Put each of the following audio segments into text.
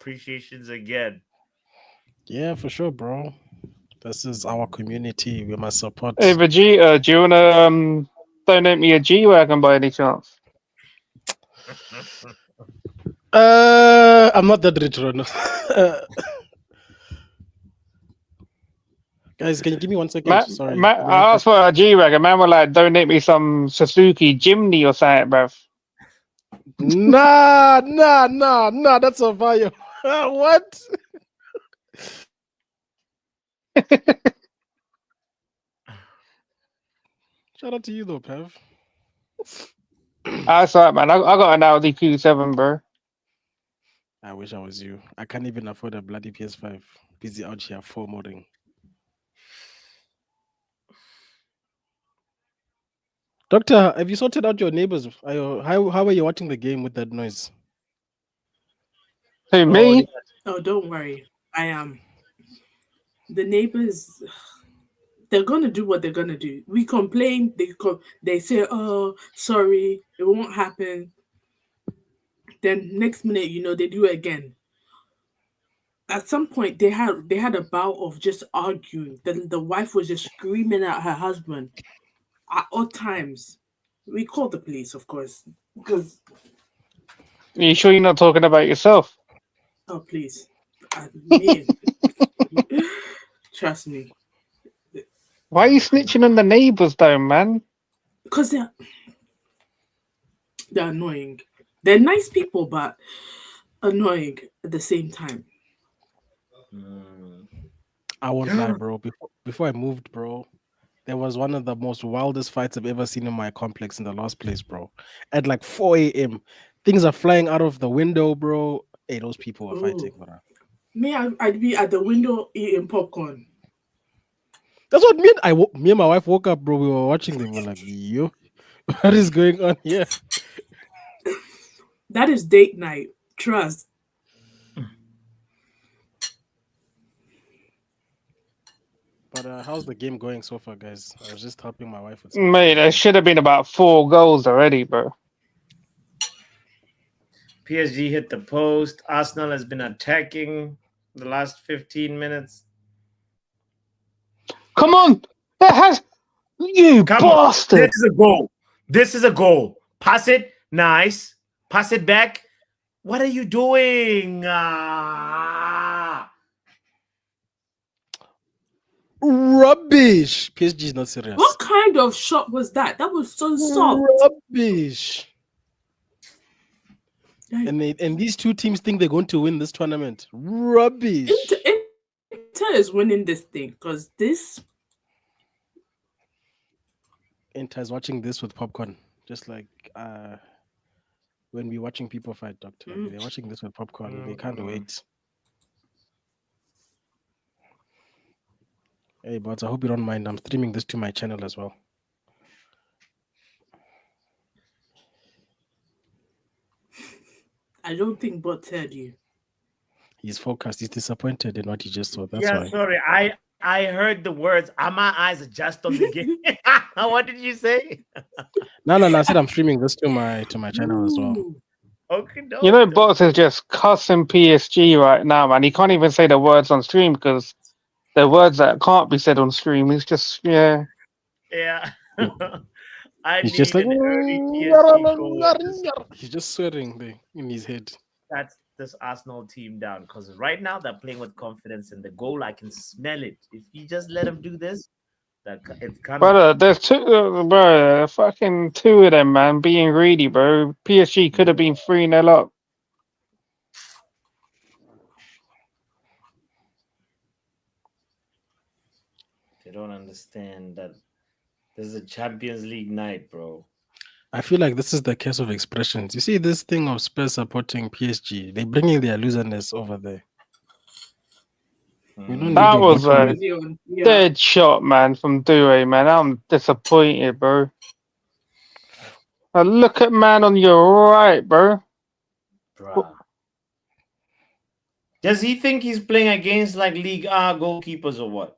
appreciations again. Yeah, for sure, bro. This is our community. We must support. Hey, Vegeta, do you wanna donate me a G-Wagon by any chance? I'm not that rich, Rono. Guys, can you give me 1 second? Sorry. I asked for a G-Wagon. Man will like donate me some Suzuki Jimny or something, bruv. Nah. That's a fire. What? Shout out to you though, Pev. That's right, man. I got an Audi Q7, bro. I wish I was you. I can't even afford a bloody PS5. Busy out here formatting. Doctor, have you sorted out your neighbors? How are you watching the game with that noise? Who, me? Oh, don't worry. I am. The neighbors, they're gonna do what they're gonna do. We complain. They say, "Oh, sorry, it won't happen." Then next minute, they do it again. At some point, they had a bout of just arguing. The wife was just screaming at her husband at odd times. We called the police, of course, because. Are you sure you're not talking about yourself? Oh, please. Me. Trust me. Why are you snitching on the neighbors, though, man? Because they're annoying. They're nice people, but annoying at the same time. I won't lie, bro. Before I moved, bro, there was one of the most wildest fights I've ever seen in my complex in the last place, bro. At like 4 a.m. Things are flying out of the window, bro. Hey, those people are fighting, bro. Me, I'd be at the window eating popcorn. That's what me and my wife woke up, bro. We were watching them. We're like, yo, what is going on here? That is date night. Trust. But how's the game going so far, guys? I was just helping my wife with something. Mate, there should have been about 4 goals already, bro. PSG hit the post. Arsenal has been attacking the last 15 minutes. Come on! That has... You bastard! This is a goal. This is a goal. Pass it. Nice. Pass it back. What are you doing? Rubbish. PSG is not serious. What kind of shot was that? That was so soft. Rubbish. And these two teams think they're going to win this tournament. Rubbish. Inter is winning this thing because this. Inter is watching this with popcorn, just like when we're watching people fight, Doctor. They're watching this with popcorn. They can't wait. Hey, but I hope you don't mind. I'm streaming this to my channel as well. I don't think Bot heard you. He's focused. He's disappointed in what he just saw. That's why. Sorry. I heard the words. My eyes are just on the game. What did you say? No. I said I'm streaming this to my channel as well. Okay, no. You know, Bots is just cussing PSG right now, man. He can't even say the words on stream because the words that can't be said on stream. He's just, yeah. Yeah. He's just like, he's just swearing in his head. That's this Arsenal team down because right now they're playing with confidence in the goal. I can smell it. If you just let them do this, it's kind of. There's fucking 2 of them, man, being greedy, bro. PSG could have been 3-0 up. They don't understand that this is a Champions League night, bro. I feel like this is the case of expressions. You see this thing of Spurs supporting PSG. They're bringing their loserness over there. That was a dead shot, man, from Doué, man. I'm disappointed, bro. Now look at man on your right, bro. Does he think he's playing against like League A goalkeepers or what?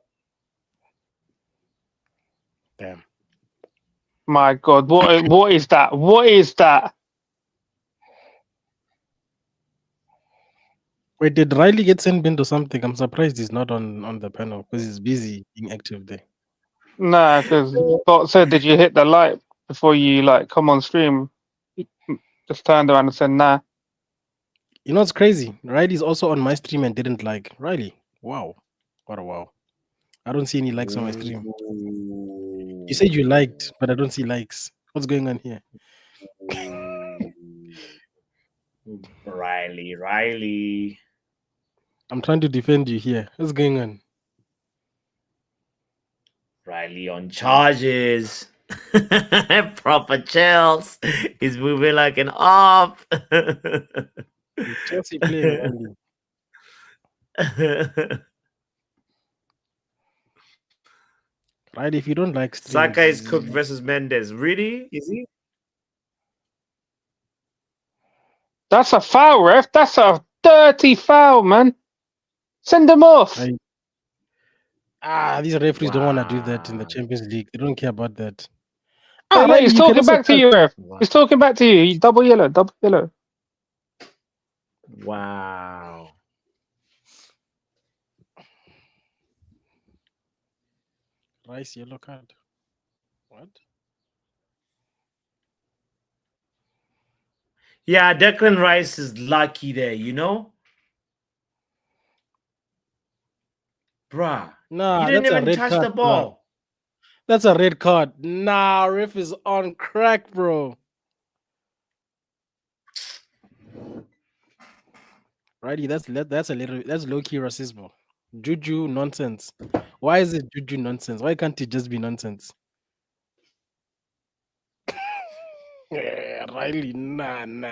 Damn. My God, what is that? What is that? Wait, did Riley get sent bin or something? I'm surprised he's not on the panel because he's busy being active there. Nah, because Bot said, "Did you hit the like before you like come on stream?" He just turned around and said, "Nah." You know what's crazy? Riley's also on my stream and didn't like. Riley, wow. What a wow. I don't see any likes on my stream. You said you liked, but I don't see likes. What's going on here? Riley. I'm trying to defend you here. What's going on? Riley on charges. Proper Chels. He's moving like an op. Chelsea player. Right, if you don't like streams, Saka is cooked versus Mendes. Really? Is he? That's a foul, ref. That's a dirty foul, man. Send him off. these referees don't want to do that in the Champions League. They don't care about that. Right, he's talking back to you, ref. He's talking back to you. He's double yellow. Wow. Rice yellow card. What? Yeah, Declan Rice is lucky there, you know? Bruh. Nah, he didn't that's a even red touch card, the ball. Bro. That's a red card. Nah, ref is on crack, bro. Righty, that's low-key racism. Juju nonsense. Why is it Juju nonsense? Why can't it just be nonsense? Yeah, Riley, nah. No.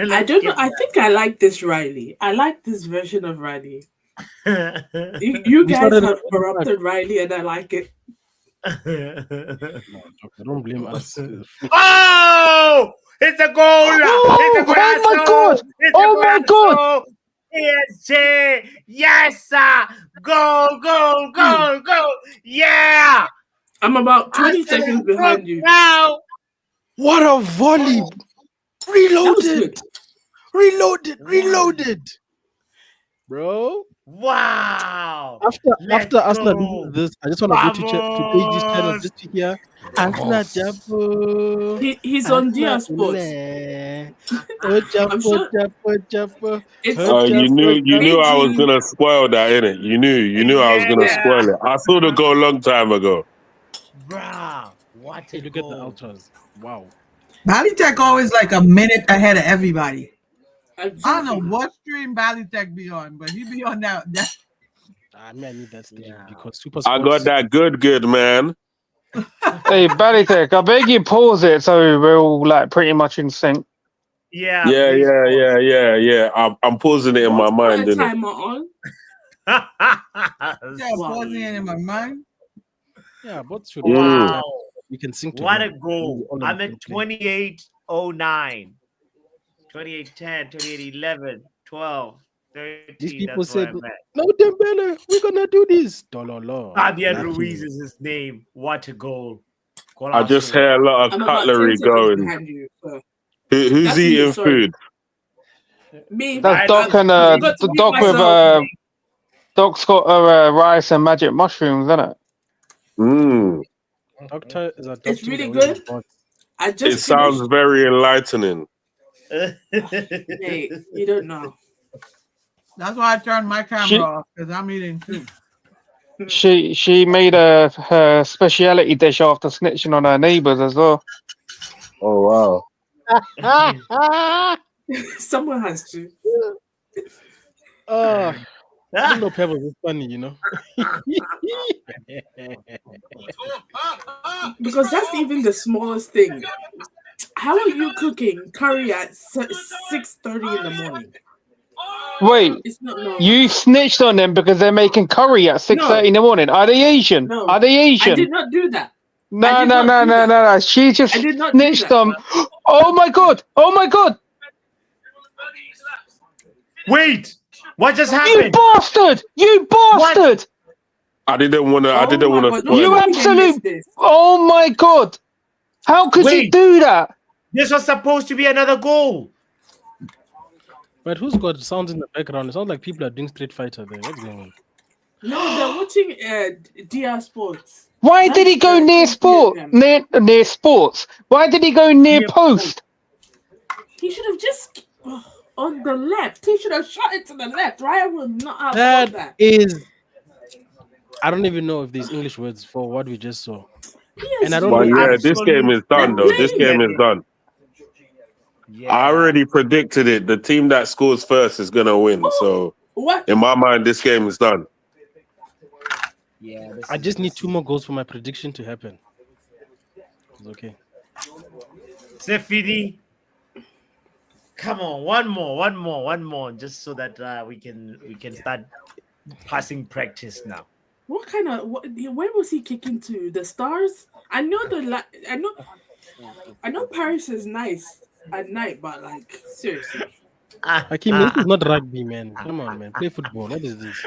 I don't know. I think I like this Riley. I like this version of Riley. You guys have corrupted Riley, and I like it. No, don't blame us. Oh! It's a goal! It's a goal! Oh my god! PSG! Yes, sir! Goal! Yeah! I'm about 20 seconds behind you. Now! What a volley! Reloaded! Bro. Wow! After Arsenal do this, I just want to go to Page's channel just to hear Arsenal Jumbo. He's on DR Sports. You knew I was gonna spoil that, innit? You knew I was gonna spoil it. I saw the goal a long time ago. Bruh, what a look goal. at the ultras. Wow. Balitech always like a minute ahead of everybody. Exactly. I don't know what stream Balitech be on, but he be on that. I need that stream because Super I Sports. got that good, man. Hey, Balitech, I beg you pause it so we're all like pretty much in sync. Yeah. I'm pausing it in my mind, innit? Timer on. Pausing it in my mind. Yeah, but should wow. We can sing to what him. a goal. I'm at 28:09. 28:10, 28:11, 12, 13. These people that's where said, I'm at. no, Dembele, we're gonna do this. Fabian Ruiz is his name. What a goal. I just hear a lot of cutlery going. Who's eating food? Me. That's Doc and the Doc with Doc's got rice and magic mushrooms, isn't it? Doctor is a doctor. It's really good. It sounds very enlightening. Hey, you don't know. That's why I turned my camera off because I'm eating too. She made her speciality dish after snitching on her neighbors as well. Oh wow! Someone has to. I don't know Pebbles is funny, you know. Because that's even the smallest thing. How are you cooking curry at 6:30 in the morning? Wait, you snitched on them because they're making curry at 6:30 in the morning. Are they Asian? No, are they Asian? I did not do that. No. She just snitched them. Oh my god! Wait! What just happened? You bastard! What? I didn't want to spoil you it. absolute. Oh my god! How could you do that? This was supposed to be another goal. But who's got sounds in the background? It sounds like people are doing Street Fighter there. What's going on? No, they're watching DR Sports. Why did he go near sport? Near sports? Why did he go near post? He should have just on the left. He should have shot it to the left. Ryan would not have done that. Is I don't even know if there's English words for what we just saw. PSG, And I don't But know. yeah, this game is done though. This game is done. Yeah. I already predicted it. The team that scores first is gonna win. So What? in my mind, this game is done. Yeah, I just need 2 more goals for my prediction to happen. It's okay. Sefidi. Come on, one more, just so that we can start passing practice now. What kind of? Where was he kicking to? The Stars? I know I know Paris is nice at night, but like seriously. Hakim, this is not rugby, man. Come on, man. Play football. What is this?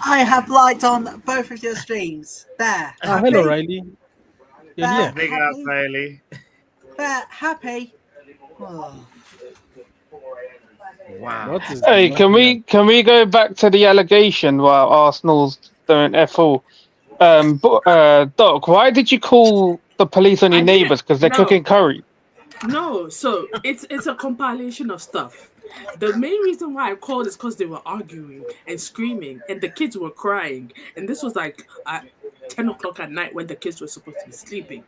I have liked on both of your streams. There. Hello, Riley. Yeah. Big up, Riley. There. Happy. Oh. Wow. Hey, can we go back to the allegation while Arsenal's doing F all? Doc, why did you call the police on your neighbours because they're cooking curry? No, so it's a compilation of stuff. The main reason why I called is because they were arguing and screaming, and the kids were crying. And this was like at 10 o'clock at night when the kids were supposed to be sleeping.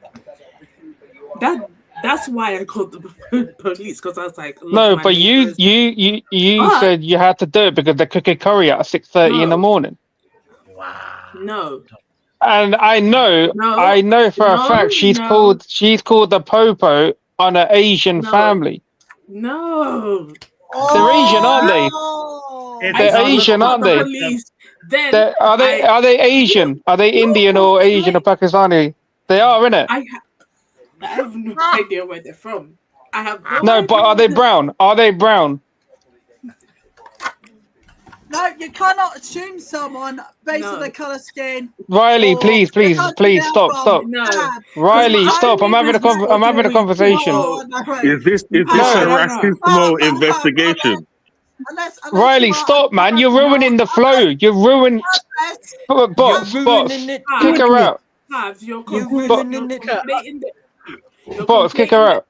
That's why I called the police, because I was like, no, but you said you had to do it because they're cooking curry at 6:30 in the morning. Wow. No. And I know for a fact she's called the popo on an Asian family. No. They're Asian, aren't they? They're Asian, aren't they? Are they Asian? Are they Indian or Asian or Pakistani? They are, innit? I have no idea where they're from. I have no, but are they brown? Are they brown? No, you cannot assume someone based on their colour skin. Riley, please, stop. No. Riley, stop. I'm having a conversation. Is this a racismo investigation? Unless Riley, stop, man. You're ruining the flow. You're ruining. Boss, kick her out. Boss, kick her out.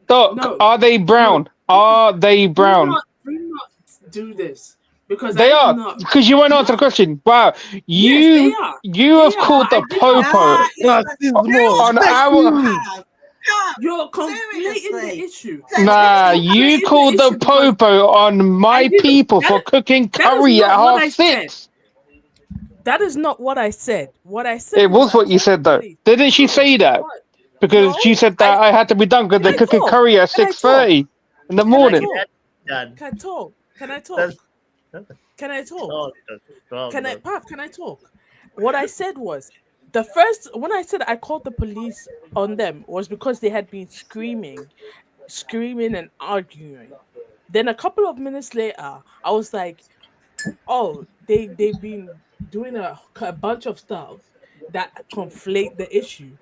Doc, are they brown? Are they brown? Do not do this. Because they are, because you won't answer the question. Wow, you have called the popo on our. You're conflating the issue. Nah, you called the popo on my people for cooking curry at 6:30. That is not what I said. What I said. It was what you said, though. Didn't she say that? Because she said that I had to be done because they're cooking curry at 6:30 in the morning. Can I talk? Can I talk? Can I talk? Can I talk? What I said was when I said I called the police on them was because they had been screaming and arguing. Then a couple of minutes later, I was like, "Oh, they've been doing a bunch of stuff that conflate the issue."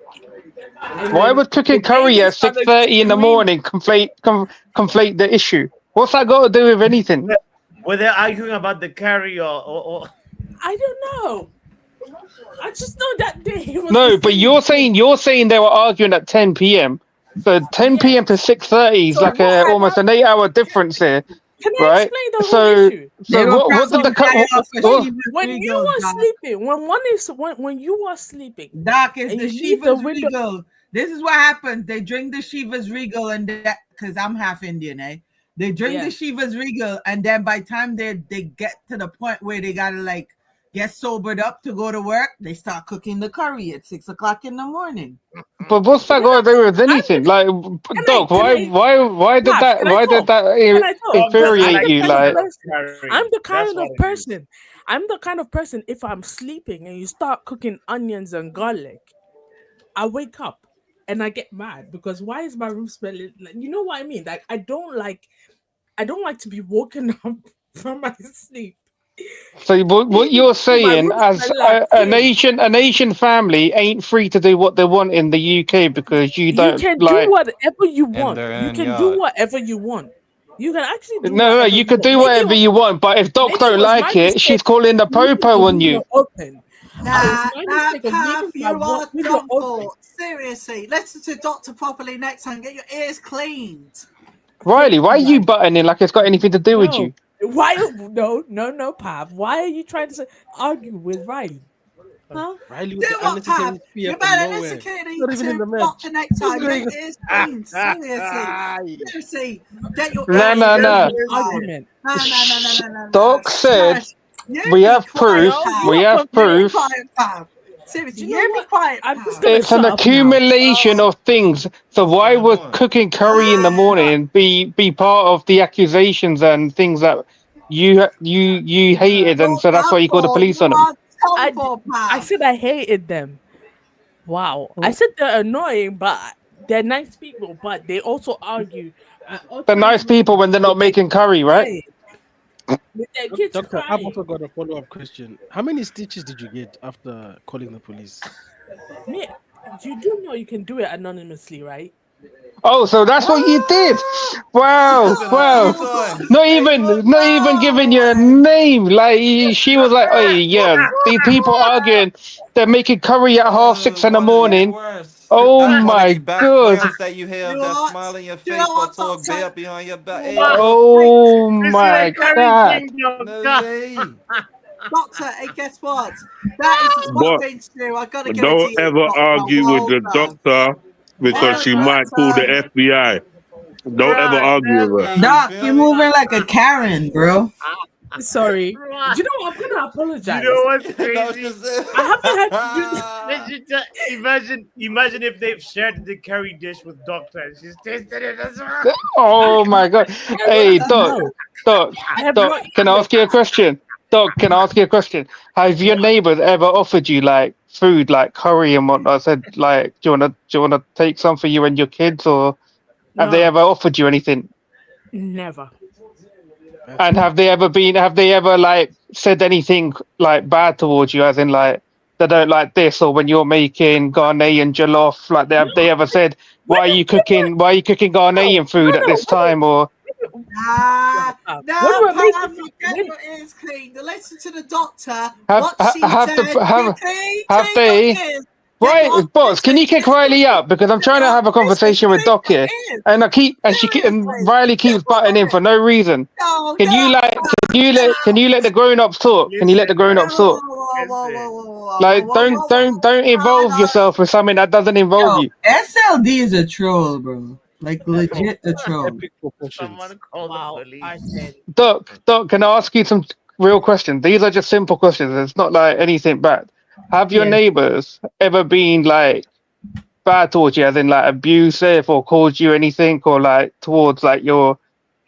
Why would cooking curry at 6:30 in the morning conflate the issue? What's that got to do with anything? Were they arguing about the curry or? I don't know. I just know that day. No, but you're saying they were arguing at 10 p.m. So 10 p.m. to 6:30 is like almost an 8-hour difference here. Can I explain the whole issue? What did the when you were sleeping, when you are sleeping, Doc is the Shiva's Regal. This is what happens. They drink the Shiva's Regal and that because I'm half Indian, eh? They drink the Shiva's Regal, and then by the time they get to the point where they gotta like get sobered up to go to work, they start cooking the curry at 6 o'clock in the morning. But what's that got to do with anything? Like, Doc, why did that infuriate you? Like, I'm the kind of person. If I'm sleeping and you start cooking onions and garlic, I wake up and I get mad because why is my room smelling? Like, you know what I mean? Like, I don't like to be woken up from my sleep So what you're My saying, room as smell like food. an Asian family ain't free to do what they want in the UK because you You don't can do like. whatever you in want. their You own can do yard. whatever you want. You can actually do No, whatever you you could want. do whatever you want, but if Doc Maybe it don't was my like it, she's mistake calling the of leaving the popo on you. window open. It was Nah, my nah, mistake of Pav, leaving my you are window done open. for. Seriously, listen to Doctor properly next time. Get your ears cleaned. Riley, Thank why are you, you Riley. butting in like it's got anything to do with No. you? Why? No, Pav. Why are you trying to argue with Riley? Huh? Riley with Do the what, Pav? unnecessary fear You from better listen nowhere. clearly Not even in to the match. Doctor next Just time. Get going. your ears cleaned. Seriously. Seriously. Get your No, ears no, That's no. cleaned, the Pav. argument. No. Doc said Shush. You we be have quiet, proof. No, you We Pav. are have You be confused. proof. quiet, Pav. Do Seriously, you know you be what? quiet, I'm just Pav. gonna It's an shut up now. accumulation of things. So What's why going would on? cooking curry in the Ah, morning be part of the accusations and things that you hated, and you're so that's why done you called the for. police You on them? are done I, for, I Pav. said I hated them. Wow. I said they're annoying, but they're nice people, but they also argue at all They're times nice people when they're with not their making kids curry, right? crying. With their kids Doctor, I've crying. also got a follow-up question. How many stitches did you get after calling the police? Me, you do know you can do it anonymously, right? Oh, so that's what you did. What? She's Wow, gonna wow. tweet on. Not Hey, even, look. not even giving you a name. Like she was like, "Oh yeah, these people arguing. They're making curry at 6:30 in the What is morning." worse? Oh The quality my god. backgrounds that you You have know that what? smile in your You know face what, but talk Doctor? bad behind your You back. know Hey, what? look. Oh This is a my curry god. thing, No doctor. way. Doctor, hey, guess what? That is a smart But thing to do. I gotta give it to don't you, ever Doctor. argue with Well the done. doctor because Well Yes, she done, might call the Doctor. FBI. Don't ever right. argue with her. Yeah, you Doc, you feel me? moving like a Karen, bro. Sorry. Do Right. you know what? I'm gonna You know apologize. what's Doctor crazy? said. I haven't had to do this. Imagine if they've shared the curry dish with doctor and she's tasted it as well. I Oh have my god. Hey, Doc, no. Doc, I have Doc, not can I eaten ask you a question? Doc, can I ask you a question? Have your neighbors ever offered you like food, like curry and whatnot? Said like, do you wanna take some for you and your kids, or have they no, ever offered you anything? never. That's And mad. have they ever like said anything like bad towards you, as in like they don't like this, or when you're making Ghanaian jollof, like No. have they ever said When why are you cooking no, Ghanaian food at no. this time, or Ah, When no, we were Pav, making you get when your ears cleaned. Listen to the doctor. have What she have said. the You have clean your they? ears. Get Why, your boss? Can listen, you kick listen, Riley up because I'm trying to have a listen, conversation with clean Doc your here, ears. and and Seriously. Riley Get keeps what butting on in for it. no reason. No, Can you no, like Pav, can you let the grown ups talk? Can you let the Listen, grown right? ups no. talk? Whoa, whoa, whoa, Listen. whoa, whoa, whoa, Like whoa, whoa, whoa. don't No, involve no. yourself with something that doesn't involve Yo, you. SLD is a troll, bro. Like Bro, legit a troll. epic proportions. Someone call the wow, police. I said Doc, can I ask you some real questions? These are just simple questions. It's not like anything bad. Have your yes. neighbors ever been like bad towards you, as in like abusive, or called you anything, or like towards like your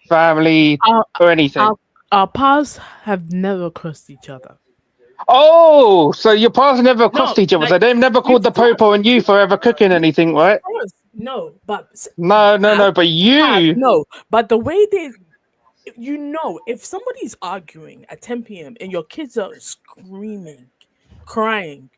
family Our or anything? our our paths have never crossed each other. Oh, so your paths never No, crossed each other. like So they've never we've called the crossed, popo on you for ever cooking we've anything, right? crossed. No, but No, no, Pav, no. But you, no, but the way they, if somebody's arguing at 10 p.m. and your kids are screaming, crying,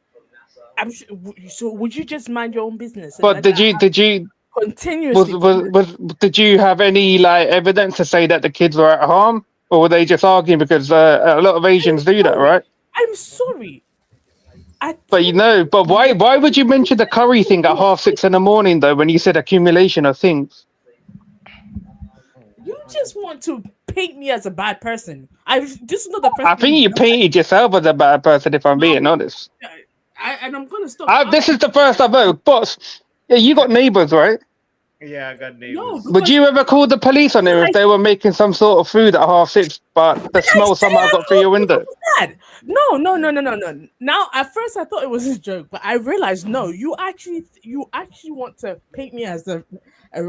so would you just mind your own business and but let that happen continuously for the did you have any like evidence to say that the kids were at harm, or were they just arguing because a lot of I'm Asians do that, sorry. right? I'm sorry. At But but 10 why would you mention the curry thing at 6:30 in the morning though, when you said accumulation of things? you just want to paint me as a bad person. This is not the first I time think you've you done that. painted yourself as a bad person, if I'm No, being honest. and I'm gonna stop This is arguing. the first I've heard. Boss, yeah, you got neighbors, right? Yeah, I got No, neighbors. Would because you ever call the police on them if I they were making some sort of food at 6:30, but the did I smell say somehow I'm got through your not window? that? No. Now, at first, I thought it was a joke, but I realized no. You actually want to paint me as a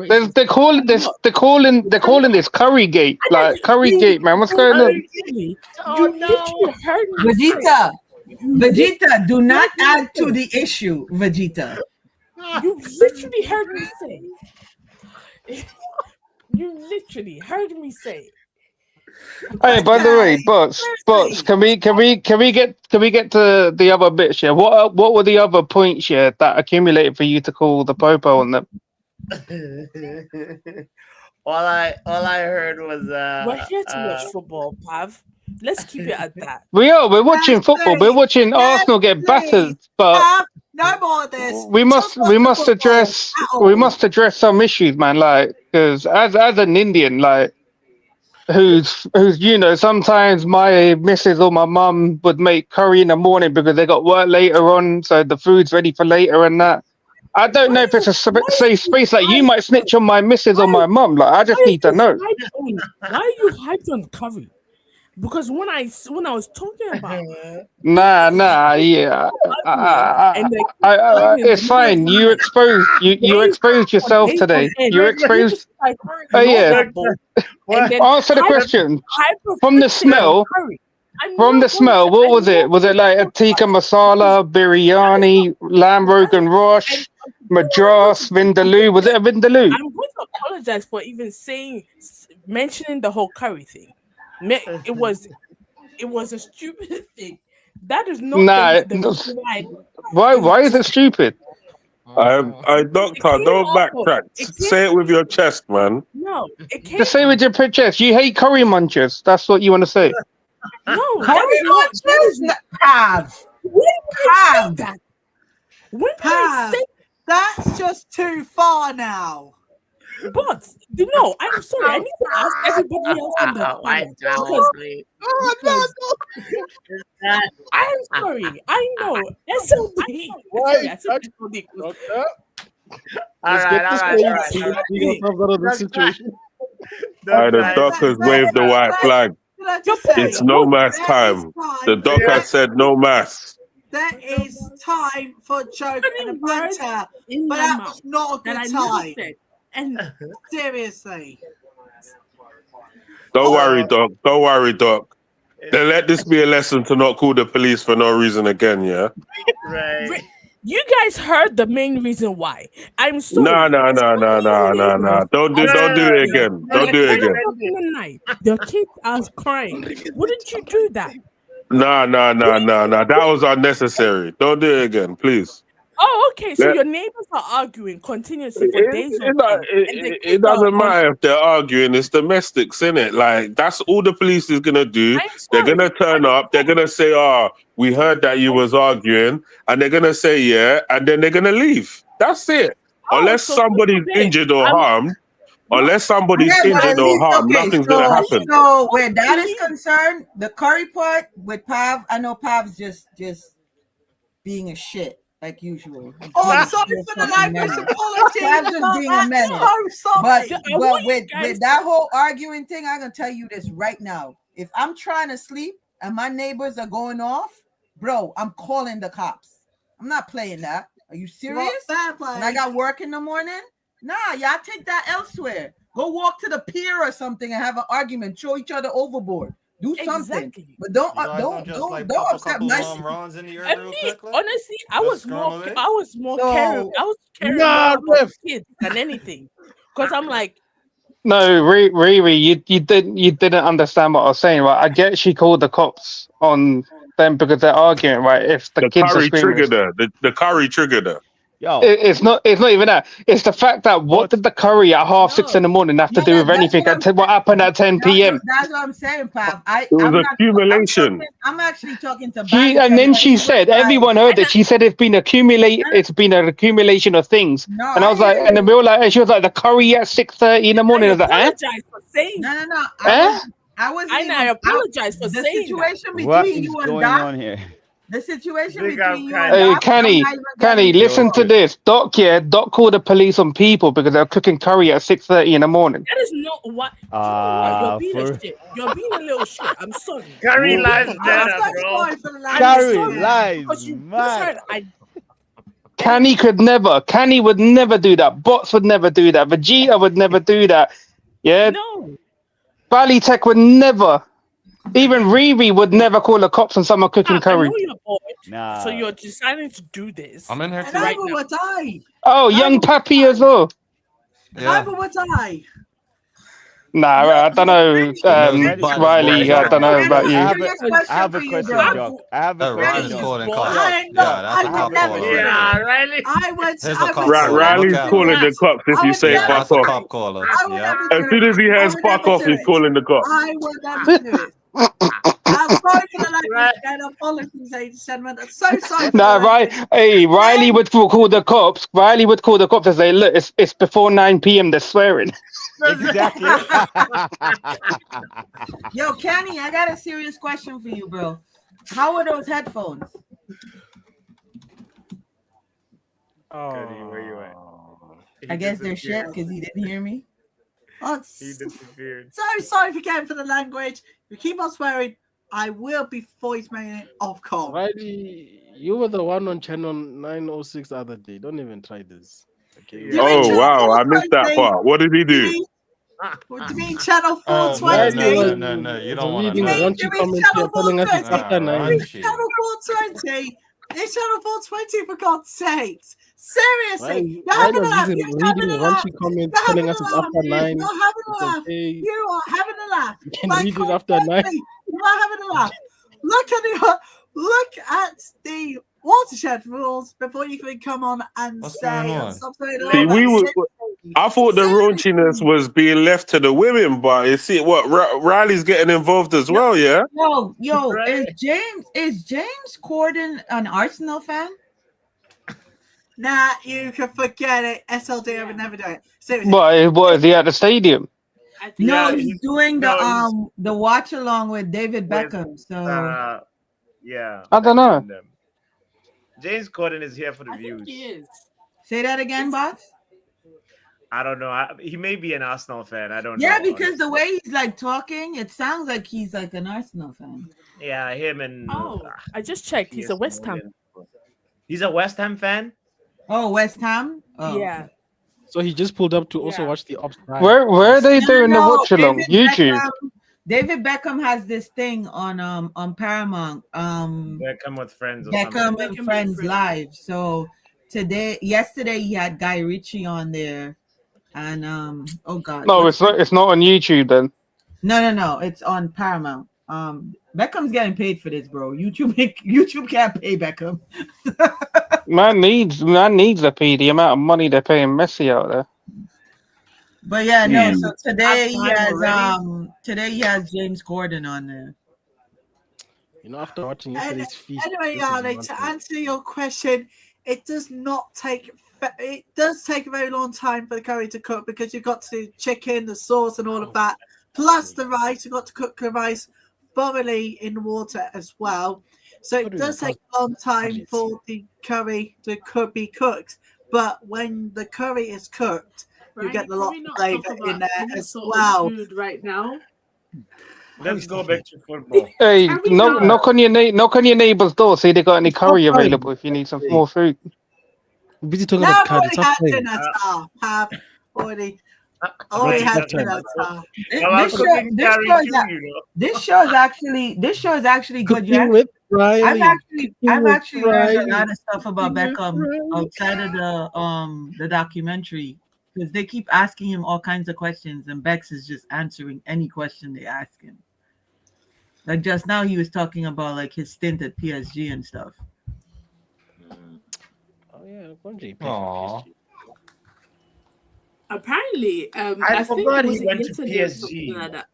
There's, racist. they call I'm this. not. They're I'm calling not. this curry gate, And then like curry gate, man. What's going on? Oh you no! literally heard me say. Vegeta, You literally Vegeta, do not heard me add to say. the issue, Vegeta. You literally heard me say. You literally heard me say. Hey, by the way, bots, can we get to the other bits? Yeah, what were the other points? Yeah, that accumulated for you to call the popo on them? all I heard was We're here to watch football, Pav. Let's keep it at that. We're watching football. We're watching Arsenal get battered, but no more of this. we must address some issues, man. Like, because as an Indian, like, who's sometimes my missus or my mum would make curry in the morning because they got work later on, so the food's ready for later and that. I don't know if it's a safe space. Like, you might snitch on my missus or my mum. Like, I just need to know. Why are you hyped on curry? Because when I was talking about yeah, it's fine. You exposed yourself today. You exposed. Oh yeah. Answer the question. From the smell. From the smell, what was it? Was it like a tikka masala, biryani, lamb rogan rosh, madras, vindaloo? Was it a vindaloo? I'm going to apologize for even mentioning the whole curry thing. It was a stupid thing. That is not. Why is it stupid? Doctor, don't backtrack. Say it with your chest, man. No, just say it with your chest. You hate curry munchers. That's what you want to say. No, curry munchers. Pav. That's just too far now. But no, I'm sorry. I need to ask everybody else on the I'm sorry. I know SLD. All right. The doctors waved the white flag. It's no mass time. The doctor said no mass. There is time for joke and a banter, but that was not a good time. And seriously, don't worry, Doc. Then let this be a lesson to not call the police for no reason again, yeah? Right. You guys heard the main reason why. I'm sorry. No. Don't do it again. Don't do it again. The kids are crying. Wouldn't you do that? No. That was unnecessary. Don't do it again, please. Oh, okay. So your neighbors are arguing continuously for days. It doesn't matter if they're arguing. It's domestics, innit? Like, that's all the police is gonna do. They're gonna turn up. They're gonna say, "Oh, we heard that you was arguing," and they're gonna say, "Yeah," and then they're gonna leave. That's it. Unless somebody's injured or harmed. Unless somebody's injured or harmed, nothing's gonna happen. So where that is concerned, the curry part with Pav, I know Pav's just being a shit. Like usual. Oh, I'm sorry for the language apology. I'm just being a menace. So sorry. But with that whole arguing thing, I'm gonna tell you this right now. If I'm trying to sleep and my neighbors are going off, bro, I'm calling the cops. I'm not playing that. Are you serious? When I got work in the morning? Nah, y'all take that elsewhere. Go walk to the pier or something and have an argument. Throw each other overboard. Do something, but don't upset my. Honestly, I was more caring. I was caring about kids than anything, because I'm like, no, Riri, you didn't understand what I was saying, right? I get she called the cops on them because they're arguing, right? If the kids curry are screaming, triggered her. The curry triggered her. Yo. It's not even that. It's the fact that what did the curry at 6:30 in the morning have to do with anything? What happened at 10 p.m.? That's what I'm saying, Pav. It was accumulation. I'm actually talking to. And then she said, everyone heard it. She said it's been accumulate. It's been an accumulation of things. No, and I was like, and then we were like, and she was like, the curry at 6:30 in the morning. I was like, apologize for saying. No. I apologize for saying the situation between you and Doc. The situation between you and Canny, listen to this. Doc called the police on people because they're cooking curry at 6:30 in the morning. That is not what. You're being a shit. You're being a little shit. I'm sorry. Curry lies better, bro. Curry lies, man. Canny would never do that. Bots would never do that. Vegeta would never do that. Yeah. No. Balitech would never. Even Riri would never call the cops on someone cooking curry. I know you're bored, so you're deciding to do this. I'm in here too. Neither would I. Oh, young Pappy as well. Neither would I. Nah, I don't know, Riley. I don't know about you. I have a question, Jock. I have a question, Riley's Jock. calling I cops. am Yeah, not. that's I a would cop never call. do it. Yeah, Riley. I would. Here's I a cop would. caller. Riley's Look at calling the cops if I you would say never That's fuck a off. cop caller. I would Yeah. never As do soon it. as he I has would fuck never off, do he's it. calling the cops. I would never do it. I'm sorry for the language, Right. and apologies, ladies and gentlemen. I'm so sorry. For Nah, the right. language. Hey, Riley would call the cops. Riley would call the cops and say, "Look, it's before 9 p.m. They're swearing." Exactly. Yo, Kenny, I got a serious question for you, bro. How are those headphones? Cody, where you at? I guess they're shit because he didn't hear me. I'm He disappeared. so sorry again for the language. If you keep on swearing, I will be voicemailing off call. Riley, you were the one on channel 906 the other day. Don't even try this. Okay. You mean Oh channel wow, I missed that 420? part. What did he do? What do you mean channel No, 420? no. You don't was want to reading know. a You raunchy mean comment channel here telling us it's 420? after Nah, 9. raunchy. Channel 420? It's channel 420 for God's sakes. Seriously, you're Riley having a was laugh. reading You're having a laugh. raunchy comments You're telling having us a it's laugh. after 9. You're having a It's laugh. okay. You are having a laugh. You can Like, read it after 9. you are having a laugh. Look at the watershed rules before you can come on and What's say going on? something See, about we were. sexual. I thought the Seriously. raunchiness was being left to the women, but you see what Riley's getting involved as well, yeah. Yo, Right. is James Corden an Arsenal fan? Nah, you can forget it. SLD, I would never do it. Seriously. What is he at the stadium? No, Yeah, he's doing no, the watch along with David with, Beckham. So Yeah. I don't know. Beckham and them. James Corden is here for the views. He is. say that again, boss. I don't know. He may be an Arsenal fan. I don't know. Yeah, because honestly. the way he's like talking, it sounds like he's like an Arsenal fan. Yeah, him and. I just checked. He's a West Ham. He's a West Ham fan. Oh, West Ham. Oh. Yeah. So he just pulled up to also watch the Ops. Where are they doing the watch along? YouTube. David Beckham has this thing on Paramount. Beckham with friends. Or Beckham something. and Friends Live. So yesterday he had Guy Ritchie on there, and oh god. No, it's not. It's not on YouTube then. No. It's on Paramount. Beckham's getting paid for this, bro. YouTube can't pay Beckham. Man needs a P. The amount of money they're paying Messi out there. But yeah, no. So today Halftime he has James Corden on there. You know, after watching yesterday's feast. Anyway, this is Yarley, one to thing. answer your question, it does not take. It does take a very long time for the curry to cook because you've got to chicken, the sauce, and all of that, plus the rice. You've got to cook the rice thoroughly in water as well. So it does take a long time for the curry to be cooked. But when the curry is cooked, you get a lot of flavor in there as well. Food right now. Let's go back to football. Hey, knock on your neighbor's door. See if they got any curry available if you need some more food. We're busy talking No, about I've cards. already had dinner. Have already had dinner. This show is actually good. Yeah, With Riley. I've actually learned a lot of stuff about Beckham outside of the documentary because they keep asking him all kinds of questions and Bex is just answering any question they ask him. Like just now, he was talking about like his stint at PSG and stuff. Oh yeah, Aww. Apparently, I think forgot it was he went to yesterday or PSG. something like that.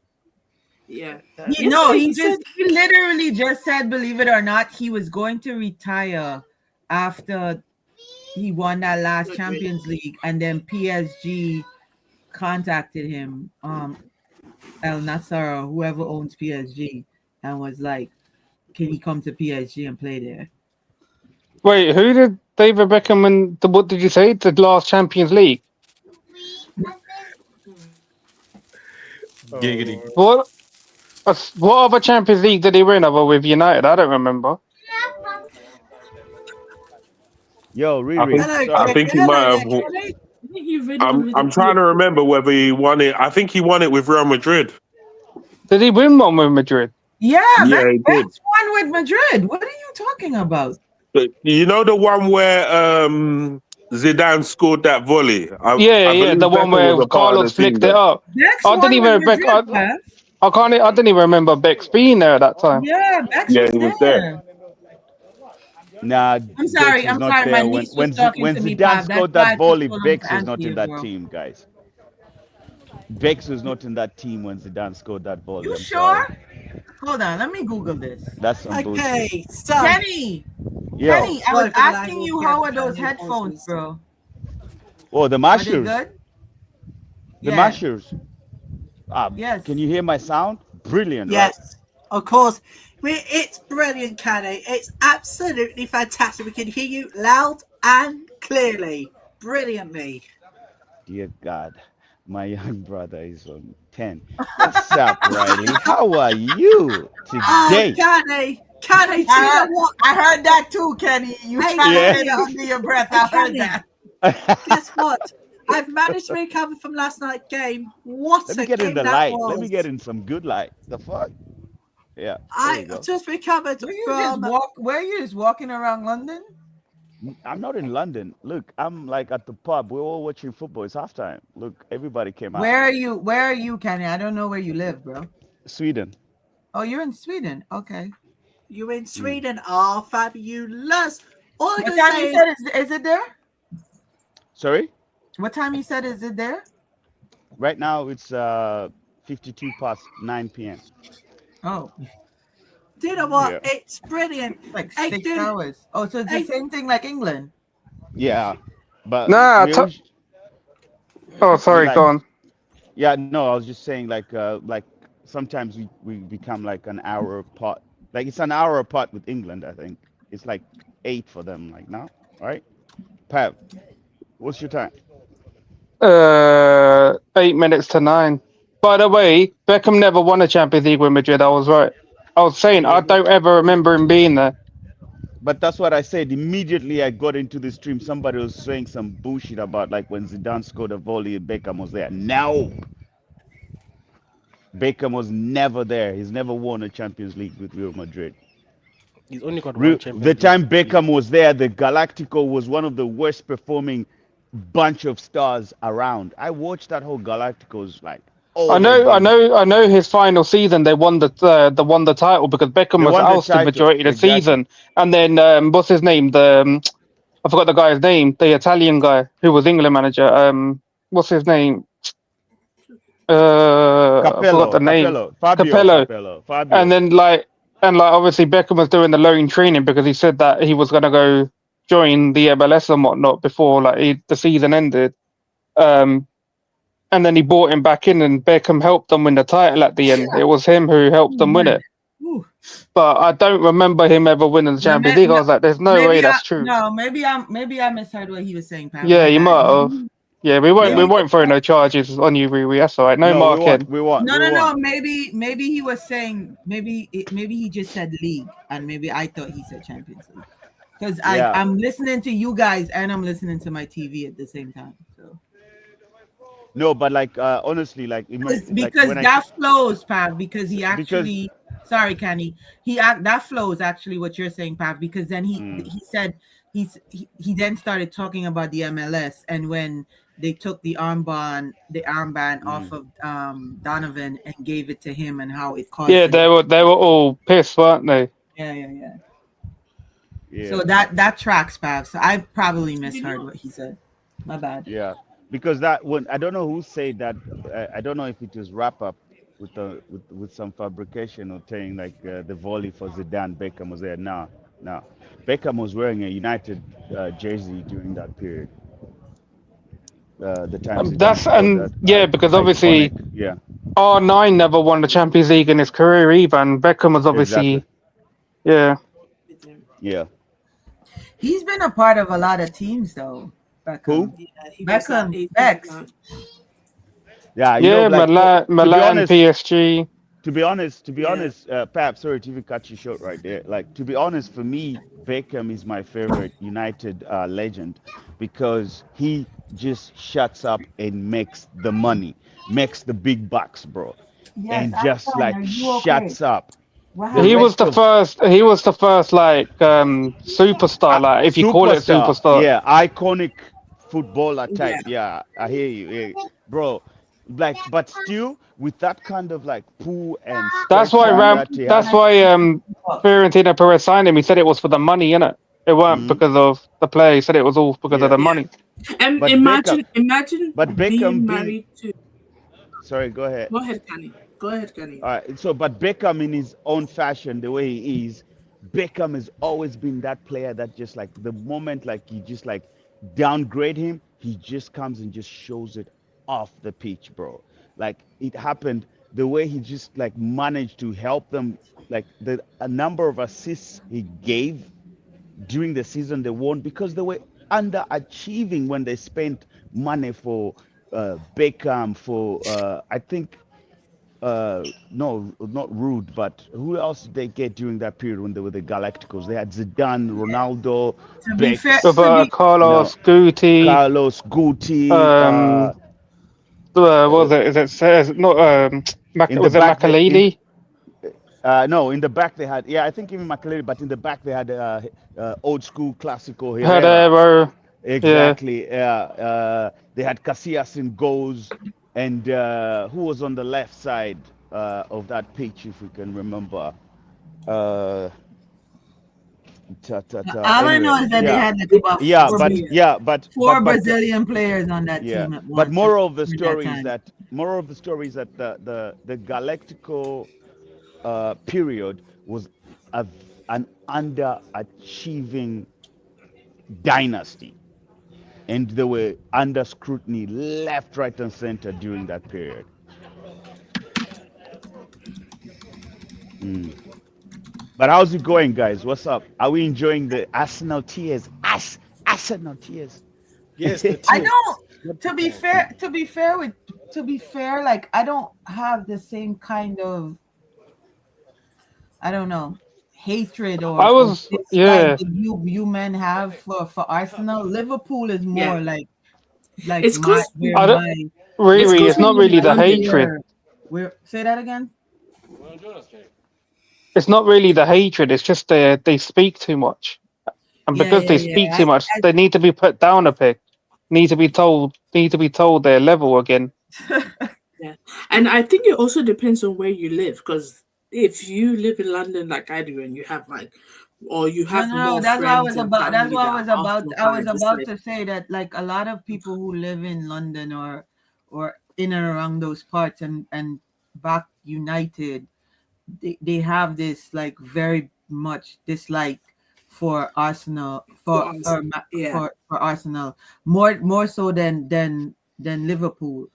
Yeah. He literally just said, believe it or not, he was going to retire after he won that last Champions League, and then PSG contacted him, El Nassr, whoever owns PSG, and was like, "Can he come to PSG and play there?" Wait, who did David Beckham and what did you say? The last Champions League. Giggity. What other Champions League did he win other with United? I don't remember. Yo, Riri. I think he might have. I'm trying to remember whether he won it. I think he won it with Real Madrid. Did he win one with Madrid? Yeah, he did. Bex won with Madrid. What are you talking about? But you know the one where Zidane scored that volley. I Yeah, believe the one Beckham where was a part of Carlos the team flicked it then. up. Bex I didn't won even with Beck. Madrid, Bev. I didn't even remember Bex being there at that time. Yeah, Bex Yeah, was he was there. there. Nah, I'm Bex sorry. was I'm not sorry. My there niece was talking when to me, Zidane Pav. That's scored why that I volley. told him Bex to was not answer in you, that bro. team, guys. Bex was not in that team when Zidane scored that volley. You I'm sure? sorry. Hold on. Let me Google this. That's some bullshit. Okay, so Kenny, Yo, Kenny, I was Sorry for the asking language, you yeah, how but are those Kenny headphones, apologies. bro? oh, the Are they mashers, good? the Yeah. mashers. Yes. Can you hear my sound? Brilliant, right? Yes, of course. It's brilliant, Kenny. It's absolutely fantastic. We can hear you loud and clearly, brilliantly. Dear God, my young brother is on 10. What's up, Riley? How are you Oh, today? Kenny, do you know what? I heard that too, Kenny. You Hey, tried to Kenny, say it under your breath. Hey, I heard Kenny. that. Guess what? I've managed to recover from last night's game. What Let a me get in game the that light. was! Let me get in some good light. The fuck? Yeah, there I you go. just recovered Were you from. just walking around London? I'm not in London. Look, I'm like at the pub. We're all watching football. It's halftime. Look, everybody came out. Where are you, Kenny? I don't know where you live, bro. Sweden. Oh, you're in Sweden. Okay. You're in Sweden. Oh, fabulous! All I What can time say you said is it there? Sorry? What time you said is it there? Right now it's 52 past 9 p.m. Oh, do you know what? Yeah. It's brilliant. like Hey, 6 dude, hours. Oh, so it's the Hey. same thing like England. Yeah. But Nah, we always- oh, sorry, like- go on. yeah, no, I was just saying like sometimes we become like an hour apart. Like it's an hour apart with England, I think. It's like 8 for them like now, right? Pep, what's your time? 8 minutes to 9. By the way, Beckham never won a Champions League with Madrid. I was right. I was saying I don't ever remember him being there. But that's what I said. Immediately I got into the stream, somebody was saying some bullshit about like when Zidane scored a volley, Beckham was there. No, Beckham was never there. He's never won a Champions League with Real Madrid. He's only got one Champions The League. time Beckham was there, the Galactico was one of the worst performing bunch of stars around. I watched that whole Galacticos like. I know. His final season, they won the title because Beckham They was won the ousted title, majority of the exactly. season, and then what's his name? I forgot the guy's name. The Italian guy who was England manager. What's his name? I forgot the name. Capello. Fabio. And then obviously Beckham was doing the loan training because he said that he was gonna go join the MLS and whatnot before the season ended. And then he brought him back in, and Beckham helped them win the title at the end. It was him who helped them win it. Ooh. But I don't remember him ever winning the Champions League. I was like, "There's no way that's true." No, maybe I misheard what he was saying, Pam. Yeah, you might have. Yeah, we won't throw no charges on you, Riri. That's all right. No marking. We won. No. Maybe he was saying maybe he just said league, and maybe I thought he said Champions League because I'm listening to you guys and I'm listening to my TV at the same time. So. No, but honestly, because that flows, Pav. Because he actually, sorry, Kenny. That flows actually what you're saying, Pav. Because then he said he then started talking about the MLS and when they took the armband off of Donovan and gave it to him and how it caused. Yeah, they were all pissed, weren't they? Yeah. So that tracks, Pav. So I probably misheard what he said. My bad. Yeah. Because that one, I don't know who said that. I don't know if it was wrap up with some fabrication or saying the volley for Zidane. Beckham was there. No. Beckham was wearing a United jersey during that period. The time. Because obviously, yeah. R9 never won the Champions League in his career either, and Beckham was obviously, yeah. He's been a part of a lot of teams though. Beckham. Who? Beckham. Bex. Yeah, Milan, PSG. To be honest, Pap, sorry to even cut you short right there. To be honest, for me, Beckham is my favorite United legend because he just shuts up and makes the money, makes the big bucks, bro, and just shuts up. He was the first superstar, if you call it superstar. Yeah, iconic footballer type. Yeah, I hear you, bro. Like, but still with that kind of like pull and That's why stretching that he has. Fiorentina Perez signed him. He said it was for the money, innit? It weren't because of the play. He said it was all because of the money. And But imagine But Beckham being being married to. sorry, go ahead. Go ahead, Kenny. All right. So, but Beckham, in his own fashion, the way he is, Beckham has always been that player that just like the moment like you just like downgrade him, he just comes and just shows it off the pitch, bro. Like it happened the way he just like managed to help them, like a number of assists he gave during the season they won because they were underachieving when they spent money for Beckham, for I think no, not Rude, but who else did they get during that period when they were the Galacticos? They had Zidane, Ronaldo, Carlos, Guti, was it? Is it not? Was it Makaleli? No, in the back they had, I think even Mikel, but in the back they had old school classical Herrera. Exactly. They had Casillas in goals, and who was on the left side of that pitch, if we can remember. All I know is that they had like about four Brazilian players on that team at once. But moral of the story is that the Galactico period was an underachieving dynasty, and they were under scrutiny left, right, and center during that period. But how's it going, guys? What's up? Are we enjoying the Arsenal tears? Arsenal tears. Yes, I don't. To be fair, like I don't have the same kind of, I don't know, hatred or that you men have for Arsenal. Liverpool is more like it's not really the hatred. Say that again. It's not really the hatred. It's just they speak too much, and because they speak too much, they need to be put down a peg. Need to be told their level again. Yeah, and I think it also depends on where you live, because if you live in London like I do, and you have like, or you have more that's friends what I was about to say that like a lot of people who live in London or in and around those parts and back United, they have this like very much dislike for Arsenal for Arsenal more so than Liverpool,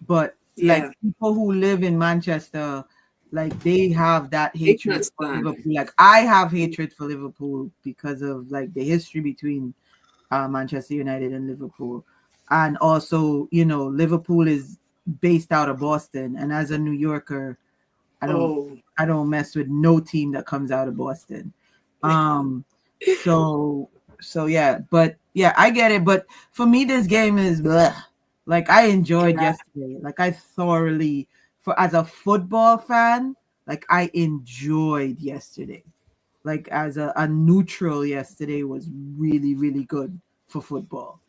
but like people who live in Manchester, like they have that hatred for Liverpool. Like I have hatred for Liverpool because of like the history between Manchester United and Liverpool, and also Liverpool is based out of Boston, and as a New Yorker, I don't mess with no team that comes out of Boston. So yeah, but yeah, I get it. But for me, this game is bleh. Like I enjoyed yesterday. Like I thoroughly, as a football fan, like I enjoyed yesterday. Like as a neutral, yesterday was really, really good for football.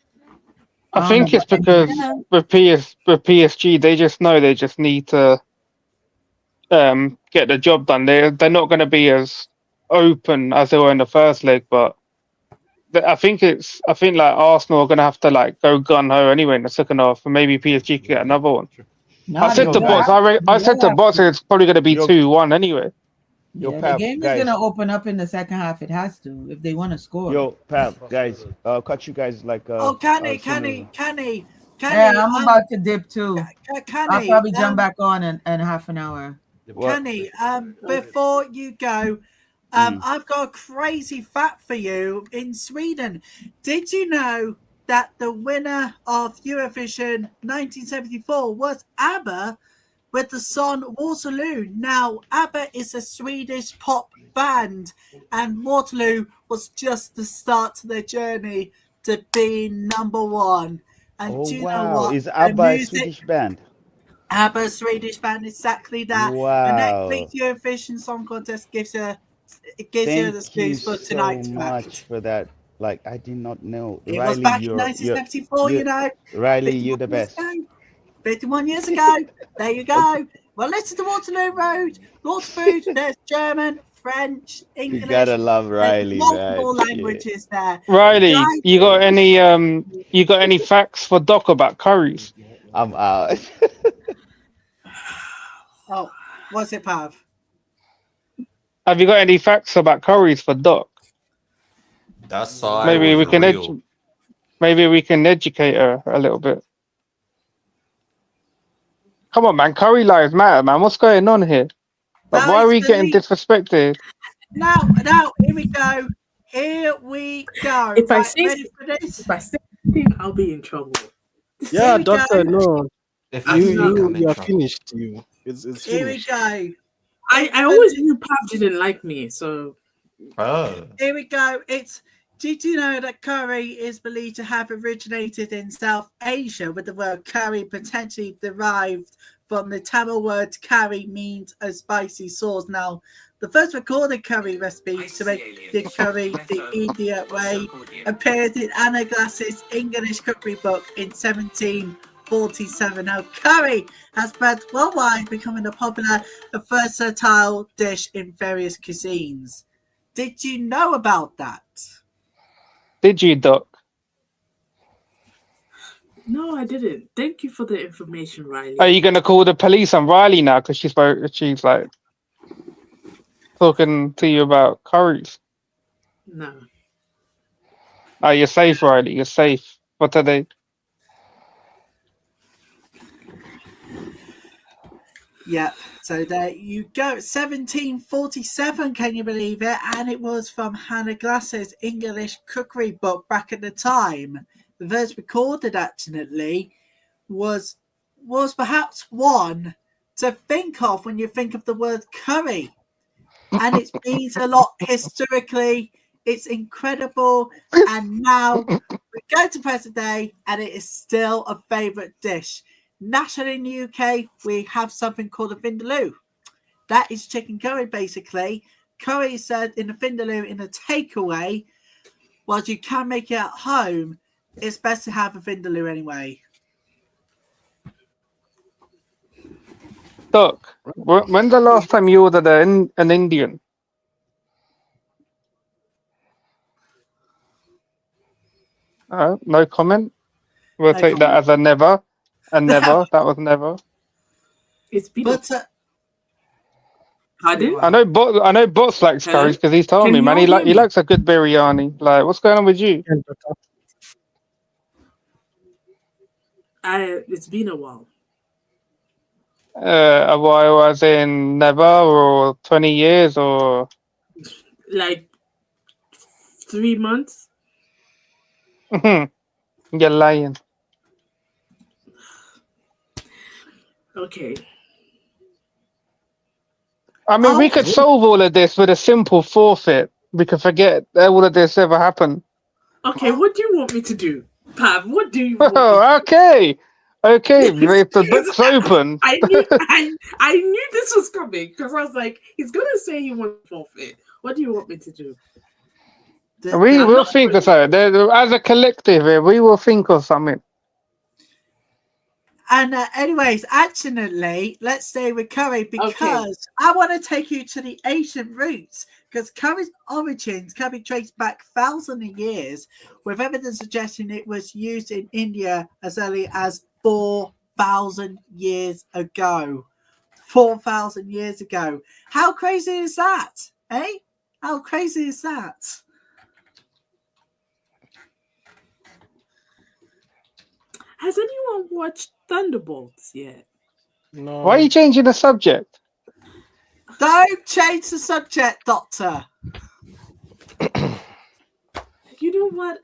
I think it's because with PSG, they just know they just need to get the job done. They're not going to be as open as they were in the first leg, but I think like Arsenal are going to have to like go gun ho anyway in the second half, and maybe PSG can get another one. I said to Bots, it's probably going to be 2-1 anyway. The game is going to open up in the second half. It has to if they want to score. Yo, Pap, guys, I'll catch you guys like. Kenny. Yeah, I'm about to dip too. I'll probably jump back on in half an hour. Kenny, before you go, I've got a crazy fact for you. In Sweden, did you know that the winner of Eurovision 1974 was ABBA with the song Waterloo? Now, ABBA is a Swedish pop band, and Waterloo was just the start to their journey to being number one. And do you know what? Is ABBA a Swedish band? ABBA, Swedish band, exactly that. Wow. The next week's Eurovision Song Contest gives you the excuse for tonight's match. Thank you so much for that. Like I did not know. It was Riley, back in 1974, you know. Riley, you're the 51 years best. ago. 51 years ago. There you go. Well, listen to Waterloo Road. Waterfood, there's German, French, English. You gotta love Riley, there's man. multiple languages there. Riley, you got any facts for Doc about curries? I'm out. Oh, what's it, Pav? Have you got any facts about curries for Doc? That side Maybe we was can real. maybe we can educate her a little bit. Come on, man. Curry lives matter, man. What's going on here? Like, why are we getting disrespected? Now, here we go. Here we go. If I Right, say ready for this? if I say anything, I'll be in trouble. Yeah, Here we doctor, go. no. If I'm you not- I'm in are trouble. finished. It's Here we finished. go. I always knew Pav didn't like me, so Oh. Here we go. Did you know that curry is believed to have originated in South Asia, with the word curry potentially derived from the Tamil word curry, means a spicy sauce. Now, the first recorded curry recipe to make the curry the idiot way appeared in Anna Glass's English cookery book in 1747. Now, curry has spread worldwide, becoming a popular and versatile dish in various cuisines. Did you know about that? Did you, Doc? no, I didn't. Thank you for the information, Riley. Are you gonna call the police on Riley now because she's like talking to you about curries? No. Oh, you're safe, Riley. You're safe for today. Yeah, so there you go. 1747, can you believe it? And it was from Hannah Glass's English cookery book back at the time. The verse recorded actually was perhaps one to think of when you think of the word curry. And it means a lot historically. It's incredible. And now we go to present day and it is still a favourite dish. Nationally in the UK, we have something called a vindaloo. That is chicken curry, basically. Curry is served in a vindaloo in a takeaway. Whilst you can make it at home, it's best to have a vindaloo anyway. Doc, when's the last time you ordered an Indian? No comment. We'll take that as a never. A never. That was never. It's been But Pardon? I know Bots likes Hello? curries because he's told Can me, you man. all He hear me? likes a good biryani. Like, what's going on with you? It's been a while. A while as in never or 20 years or Like 3 months. you're lying. Okay. I mean, we could solve all of this with a simple forfeit. We could forget that all of this ever happened. Okay, what do you want me to do? Pav, what do you want me to Oh, okay. Okay, if the book's open. I knew this was coming because I was like, he's gonna say he wants to forfeit. What do you want me to do? We will think of something. As a collective, we will think of something. And anyways, actually, let's stay with curry because I want to take you to the ancient roots because curry's origins can be traced back thousands of years, with evidence suggesting it was used in India as early as 4,000 years ago. 4,000 years ago. How crazy is that? Eh? How crazy is that? Has anyone watched Thunderbolts yet? No. Why are you changing the subject? Don't change the subject, Doctor. You know what?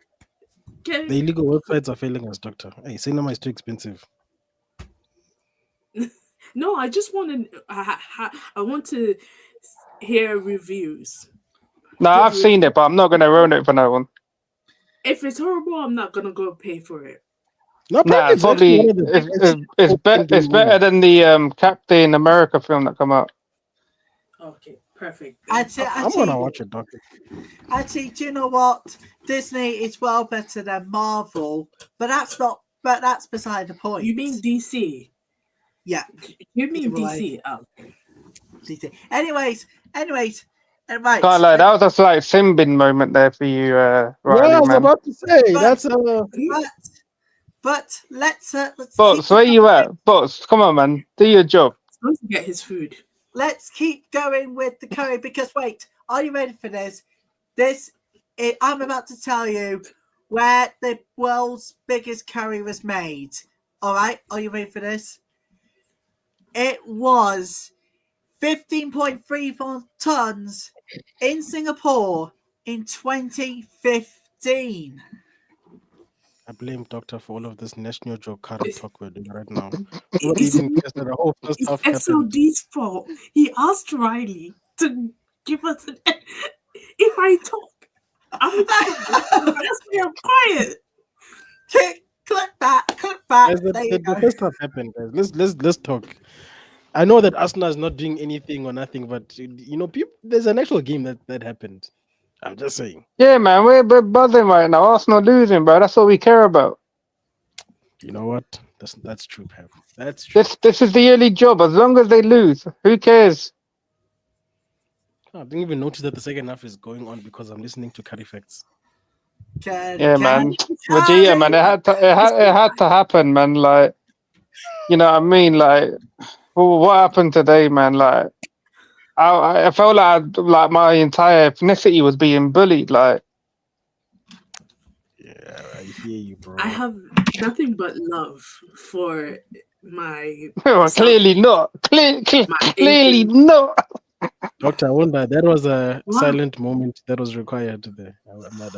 The illegal websites are failing us, doctor. Hey, cinema is too expensive. No, I just want to. I want to hear reviews. No, I've seen it, but I'm not going to ruin it for no one. If it's horrible, I'm not gonna go pay for it. No, Nah, it's probably actually one of the it's better than the Captain America film that come out. Okay. Perfect. I'm gonna watch it, Doctor. Actually, do you know what? Disney is well better than Marvel, but that's not. But that's beside the point. You mean DC? Yeah. You mean Either way. DC? Oh. DC. Anyways, right. Can't lie, that was a slight Simbin moment there for you, Riley, Yeah, I was man. about to say But- that's But let's Boss, where you at? Boss, come on, man. Do your job. He's going to get his food. Let's keep going with the curry because wait, are you ready for this? I'm about to tell you where the world's biggest curry was made. All right, are you ready for this? It was 15.34 tons in Singapore in 2015. I blame Doctor for all of this national joke curry talk we're doing right now. Not even because the whole first half happened. SOD's fault. He asked Riley to give us an. If I talk, I'm quiet. Click back. Guys, There you the go. first half happened, guys. Let's talk. I know that Arsenal is not doing anything or nothing, but you know, there's an actual game that happened. I'm just saying. Yeah, man, we're buzzing right now. Arsenal losing, bro. That's all we care about. You know what? That's true, Pep. That's true. This is the yearly job. As long as they lose, who cares? I didn't even notice that the second half is going on because I'm listening to Curry Facts. Yeah, man. Vegeta, man. It had to happen, man. Like, you know what I mean? Like, what happened today, man? Like, I felt like my entire ethnicity was being bullied. Like, yeah, I hear you, bro. I have nothing but love for my. well, clearly not. Clearly not. Doctor, I wonder that was a silent moment that was required there. I'm not.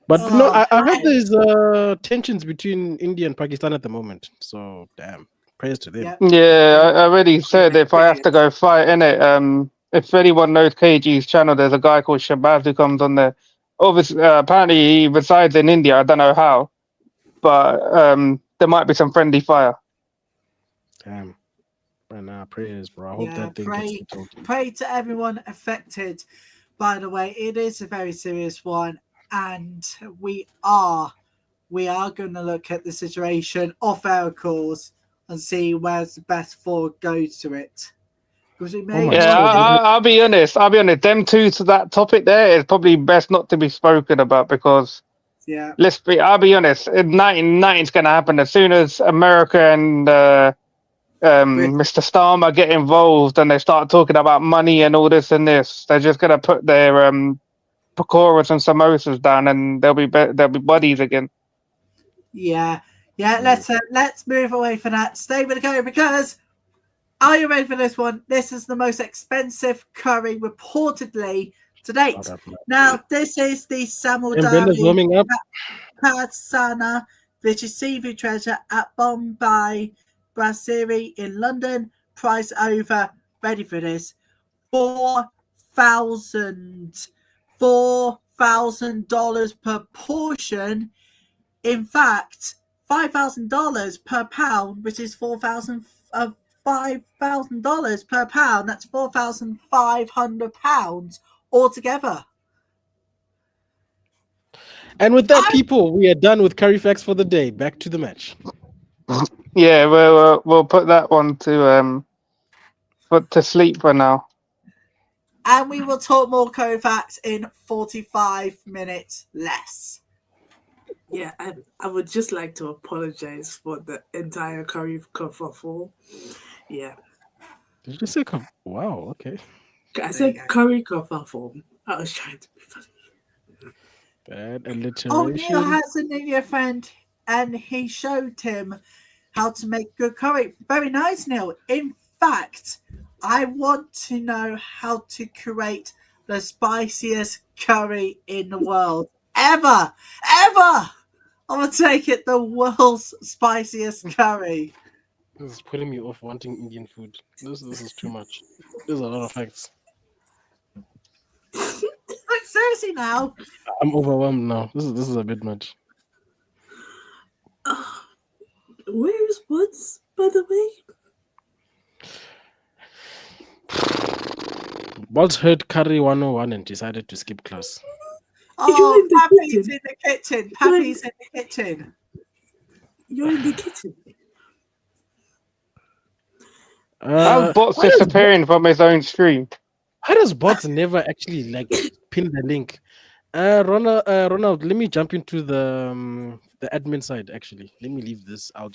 But no, I heard there's tensions between India and Pakistan at the moment. So damn, praise to them. Yeah, I already said if I have to go fight in it, if anyone knows KG's channel, there's a guy called Shabazz who comes on there. Obviously, apparently he resides in India. I don't know how, but there might be some friendly fire. Damn. Right now, prayers, bro. I hope that thing gets resolved. Pray to everyone affected. By the way, it is a very serious one, and we are going to look at the situation off our course and see where's the best forward goes to it. Because we may I'll be honest. Them two to that topic there is probably best not to be spoken about because I'll be honest. 1990 is going to happen as soon as America and Mr. Starmer get involved and they start talking about money and all this and this. They're just going to put their pakoras and samosas down and they'll be buddies again. Yeah. Let's move away from that. Stay with the curry because are you ready for this one? This is the most expensive curry reportedly to date. Now, this is the Samudari Patsana, which is seafood treasure at Bombay Brasserie in London. Price over, ready for this, $4,000 per portion. In fact, $5,000 per pound, which is $5,000 per pound. That's £4,500 altogether. And with that, people, we are done with Curry Facts for the day. Back to the match. Yeah, we'll put that one to sleep for now. And we will talk more curry facts in 45 minutes less. Yeah, I would just like to apologize for the entire curry kerfuffle. Yeah. Did you just say wow, okay. I said curry kerfuffle. I was trying to be funny. Bad alliteration. Oh, Neil has a India friend and he showed him how to make good curry. Very nice, Neil. In fact, I want to know how to create the spiciest curry in the world. Ever! I'm going to take it the world's spiciest curry. This is putting me off wanting Indian food. This is too much. There's a lot of facts. Like, seriously now? I'm overwhelmed now. This is a bit much. Where's Woods, by the way? Bolt heard Curry 101 and decided to skip class. Oh, in the Pappy's kitchen. in the kitchen. Pappy's in the kitchen. You're in the kitchen. How's Bots disappearing from his own stream? How does Bots never actually like pin the link? Ronald, let me jump into the admin side. Actually, let me leave this. I'll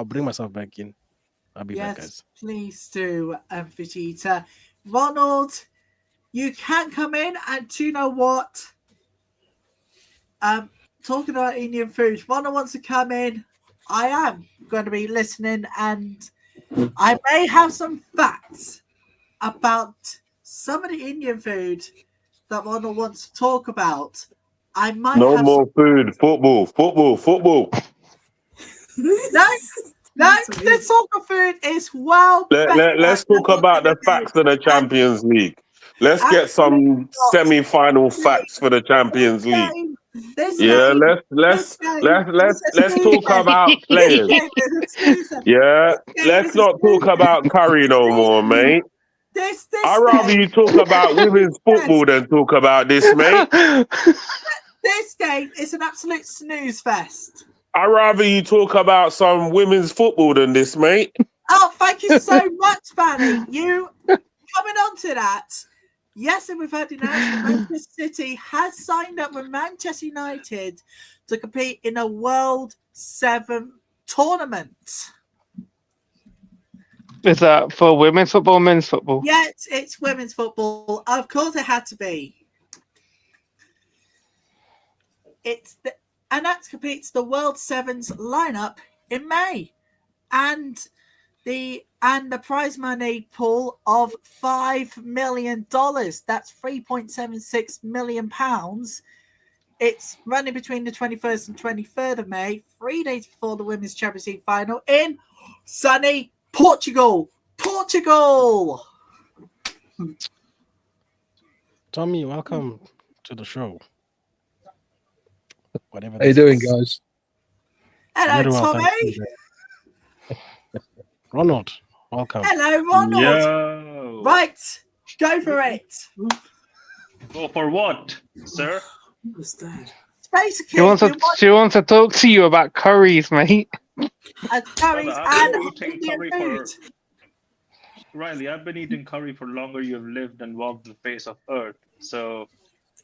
bring myself back in. I'll be back, guys. Please do, Vegeta. Ronald, you can come in, and do you know what? Talking about Indian food, Ronald wants to come in. I am going to be listening, and I may have some facts about some of the Indian food that Ronald wants to talk about. I might No have more food. Football. No, the soccer food is well. Let's talk about the facts of the Champions League. Let's get some semi-final facts for the Champions League. Yeah, let's talk about players. Yeah, let's not talk about Curry no more, mate. I'd rather you talk about women's football than talk about this, mate. This game is an absolute snooze fest. I'd rather you talk about some women's football than this, mate. Oh, thank you so much, Fanny. You coming on to that. Yes, and we've heard the announcement Manchester City has signed up with Manchester United to compete in a World 7 tournament. Is that for women's football, men's football? Yes, it's women's football. Of course it had to be. And that competes the World Sevens lineup in May. And the prize money pool of $5 million. That's £3.76 million. It's running between the 21st and 23rd of May, 3 days before the Women's Champions League final in sunny Portugal. Tommy, welcome to the show. Whatever. How you doing, guys? Hello, Very well, Tommy. Ronald, welcome. Hello, Ronald. Yo. Right, go for it. Go for what, sir? What's that? She wants to talk to you about curries, mate. Curries I've been and eating curry Riley, I've been eating curry for longer you've lived and walked the face of earth. So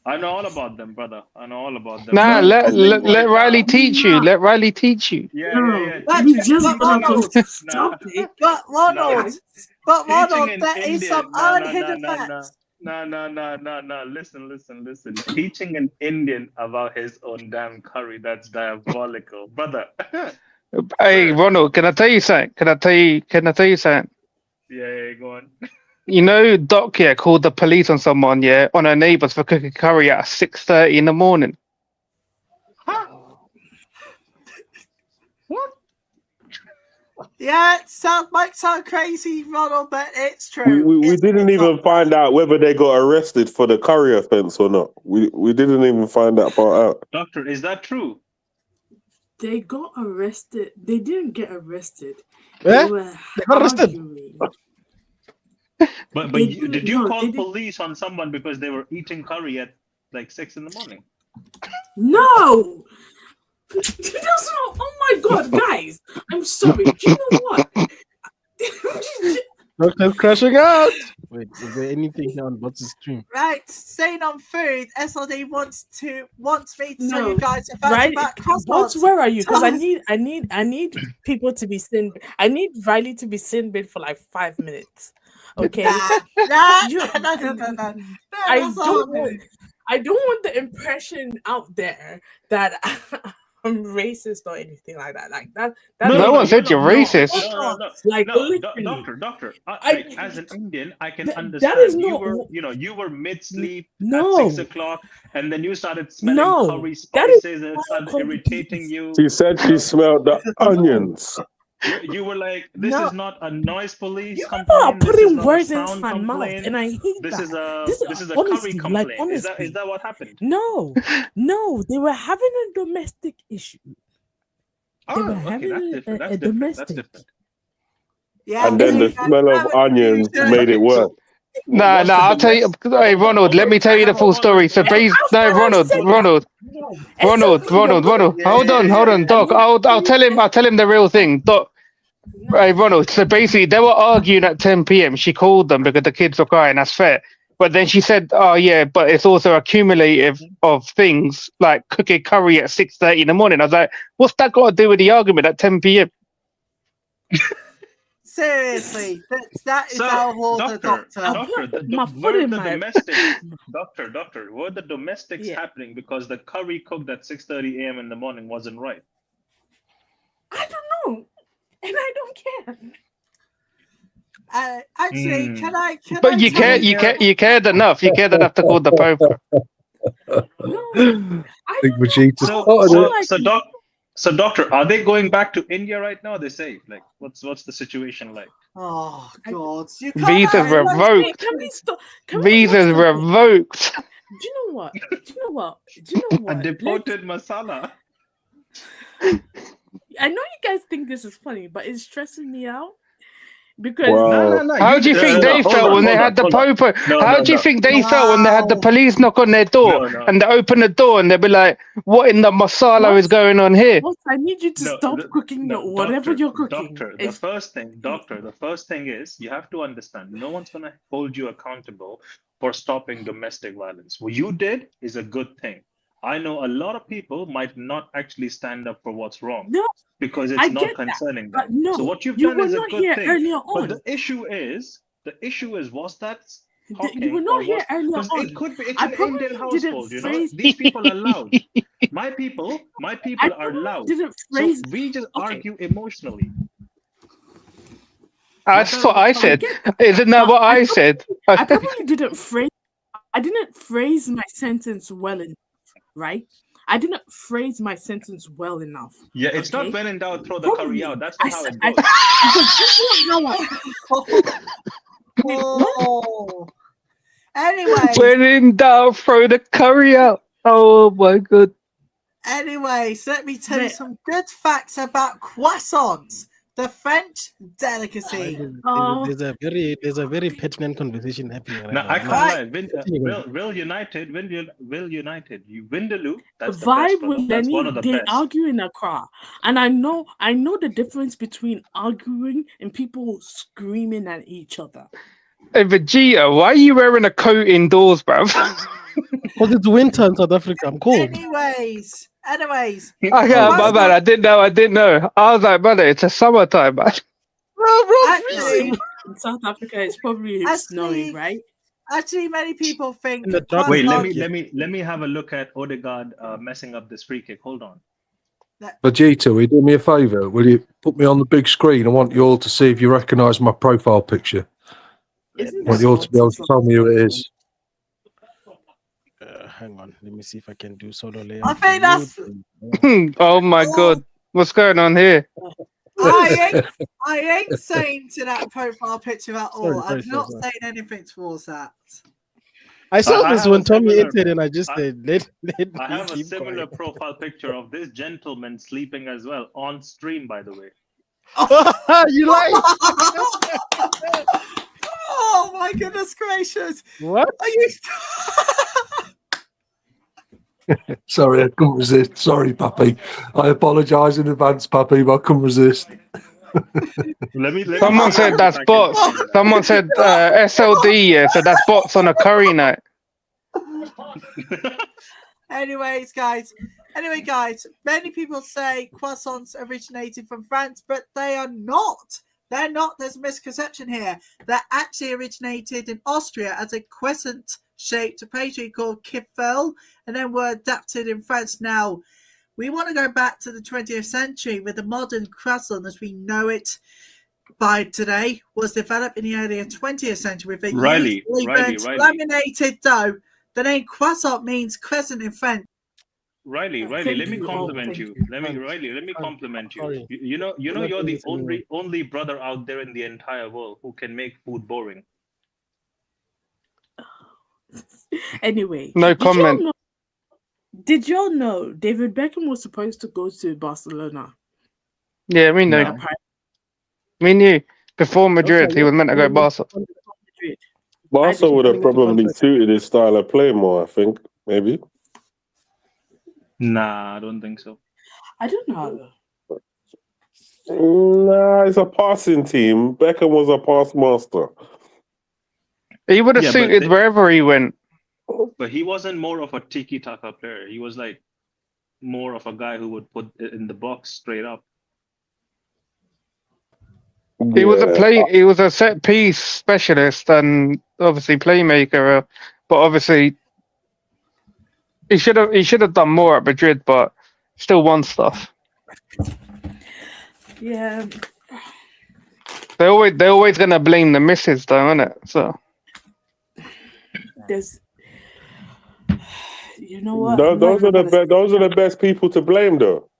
I know all about them, brother. I know all about them. Nah, let Riley teach you. Let Riley teach you. Yeah. Stop it. But Ronald, there is some unhidden facts. No. Listen. Teaching an Indian about his own damn curry, that's diabolical. Brother. Hey, Ronald, can I tell you something? Can I tell you something? Yeah, go on. You know, Doc called the police on someone, on her neighbours for cooking curry at 6:30 in the morning. What? Yeah, might sound crazy, Ronald, but it's true. We didn't even find out whether they got arrested for the curry offence or not. We didn't even find that part out. Doctor, is that true? They got arrested. They didn't get arrested. Eh? They were got arrested. arguing. But did you call police on someone because they were eating curry at like 6 in the morning? No! That's not, oh my God, guys. I'm sorry. Do you know what? Doctor's crashing out. Wait, is there anything here on Bots' stream? Right, staying on food, SLD wants me to tell you guys Right, about Bots, where are you? Because I need people to be sin. I need Riley to be sin bid for like 5 minutes. Okay. No. I don't want the impression out there that I'm racist or anything like that. Like that. No one said you're racist. No. Like, Doctor. As an Indian, I can understand. That is you were mid-sleep No. at 6 o'clock, and then you started smelling No. curry That is spices, and it started irritating you. She said she smelled the onions. You were like, this is not a noise police You complaint. are This is putting not a words into sound my mouth, complaint. and I hate This that. is a honesty, curry complaint. like, Is honesty. that what happened? No, they were having a domestic issue. They were having That's a different. domestic. Yeah, And then the smell of onions made it worse. Nah, What's nah. the I'll tell you. domestic? Hey, Ronald, let me tell you the full story. So, no, Ronald. Hold on, Doc. I'll tell him the real thing, Doc. Hey, Ronald. So basically, they were arguing at 10 p.m. She called them because the kids were crying. That's fair. But then she said, "Oh yeah, but it's also accumulative of things like cooking curry at 6:30 in the morning." I was like, "What's that got to do with the argument at 10 p.m.?" Seriously, that is our order, doctor. Doctor, were the domestics happening because the curry cooked at 6:30 a.m. in the morning wasn't right? I don't know, and I don't care. Actually, can I? But you cared enough. You cared enough to call the poker. So, doctor, are they going back to India right now? They say, like, what's the situation like? Oh God, Visas revoked. Visas revoked. Do you know what? A deported masala. I know you guys think this is funny, but it's stressing me out. Because How do you think they felt when they had the popo? How do you think they felt when they had the police knock on their door and they open the door and they'll be like, "What in the masala is going on here?" I need you to stop cooking whatever you're cooking. Doctor, the first thing is you have to understand no one's gonna hold you accountable for stopping domestic violence. What you did is a good thing. I know a lot of people might not actually stand up for what's wrong because it's not concerning them. So what you've done is a good thing. But the issue is, was that talking? You were not here earlier on. It could be. It's an Indian household, you know. These people are loud. My people are loud. So we just argue emotionally. That's what I said. Isn't that what I said? I probably didn't phrase my sentence well enough. Right? I didn't phrase my sentence well enough. Yeah, it's not when in doubt, throw the curry out. That's not how it goes. Anyway. When in doubt, throw the curry out. Oh my God. Anyways, let me tell you some good facts about croissants. The French delicacy. There's a very pertinent conversation happening right now. I can't lie. Will United, you Vindaloo. That's the vibe best with that's Lenny. one of the They best. argue in Accra, and I know the difference between arguing and people screaming at each other. Hey Vegeta, why are you wearing a coat indoors, bruv? Because it's winter in South Africa. I'm cold. Anyways. Okay, my bad. I didn't know. I was like, brother, it's a summertime, man. Actually, in South Africa, it's probably snowing, right? Actually, many people think. Wait, let me have a look at Odegaard messing up this free kick. Hold on. Vegeta, will you do me a favour? Will you put me on the big screen? I want you all to see if you recognise my profile picture. I want you all to be able to tell me who it is. Hang on, let me see if I can do solo layout. I think that's. Oh my God, what's going on here? I ain't saying to that profile picture at all. I'm not saying anything towards that. I saw this when Tommy entered, and I just said, "Let I have a similar profile picture of this gentleman sleeping as well on stream, by the way. You like? Oh my goodness gracious! What are you? Sorry, I couldn't resist. Sorry, Pappy. I apologise in advance, Pappy, but I couldn't resist. Someone said that's bots. Someone said SLD, yeah, so that's bots on a curry night. Anyway, guys, many people say croissants originated from France, but they are not. They're not. There's a misconception here. They actually originated in Austria as a crescent-shaped pastry called kipfel, and then were adapted in France. Now, we want to go back to the 20th century, with the modern croissant as we know it by today was developed in the earlier 20th century with a laminated dough. The name croissant means crescent in French. Riley, let me compliment you. Let me compliment you. You know, you're the only brother out there in the entire world who can make food boring. Anyway, no comment. Did y'all know David Beckham was supposed to go to Barcelona? Yeah, we know. No. We knew before Madrid he was meant to go Barca. Barca would have probably suited his style of play more, I think. Maybe. Nah, I don't think so. I don't know. Nah, it's a passing team. Beckham was a pass master. He would have suited wherever he went. But he wasn't more of a tiki-taka player. He was like more of a guy who would put it in the box straight up. He was he was a set piece specialist and obviously playmaker, but obviously he should have done more at Madrid, but still won stuff. Yeah. They're always gonna blame the misses though, isn't it? So there's, you know what? Those are the best people to blame, though.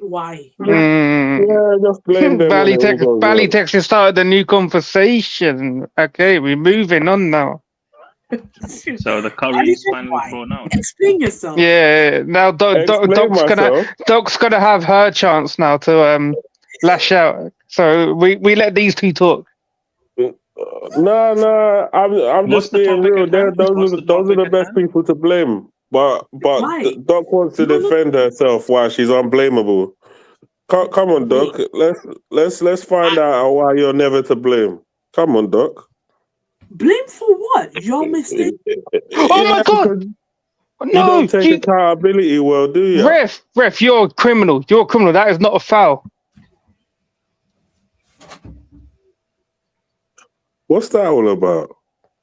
Why? Yeah, just blame them. Ballytex started a new conversation. Okay, we're moving on now. So the curry is finally thrown out. Explain yourself. Yeah, now Doc's gonna have her chance now to lash out. So we let these two talk. No, I'm just being real. Those are the best people to blame. But Doc wants to defend herself while she's unblameable. Come on, Doc. Let's find out why you're never to blame. Come on, Doc. Blame for what? Your mistake. Oh my God! You don't take accountability well, do you? Ref, you're a criminal. You're a criminal. That is not a foul. What's that all about?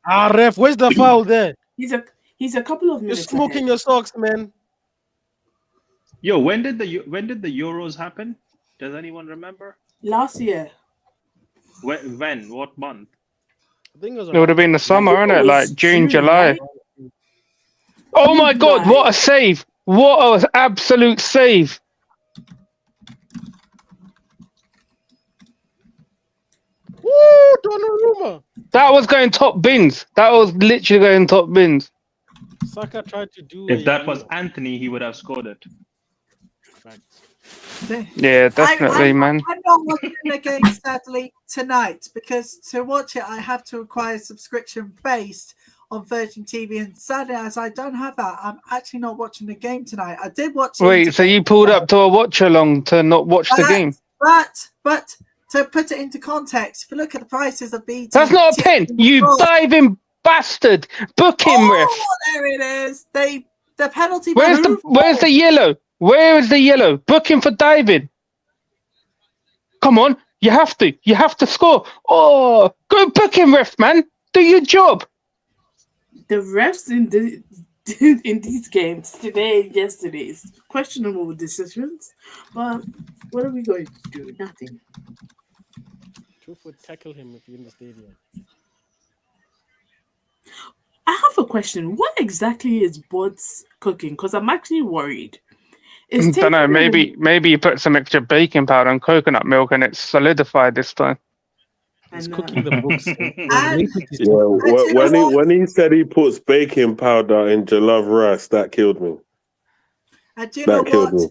Ref, where's the foul there? He's a couple of minutes. You're smoking your socks, man. Yo, when did the Euros happen? Does anyone remember? Last year. When? What month? I think it would have been the summer, innit? Like June, July. Right? Oh my God! What a save! What an absolute save! Woo, Donnarumma! That was going top bins. That was literally going top bins. Saka tried to do. If that was Anthony, he would have scored it. Yeah, definitely, man. I'm not watching the game sadly tonight because to watch it, I have to acquire a subscription based on Virgin TV, and sadly, as I don't have that, I'm actually not watching the game tonight. I did watch. Wait, so you pulled up to a watch-along to not watch the game? But to put it into context, if you look at the prices of BT, that's not a pen. You diving bastard! Book him, ref. There it is. The penalty. Where's the yellow? Where is the yellow? Book him for diving. Come on, you have to score. Oh, go book him, ref, man. Do your job. The refs in these games today and yesterday is questionable decisions, but what are we going to do? Nothing. Truth would tackle him if you're in the stadium. I have a question. What exactly is Bod's cooking? Because I'm actually worried. I don't know. Maybe you put some extra baking powder and coconut milk, and it's solidified this time. He's cooking the books. When he said he puts baking powder in jollof rice, that killed me. And do you know what?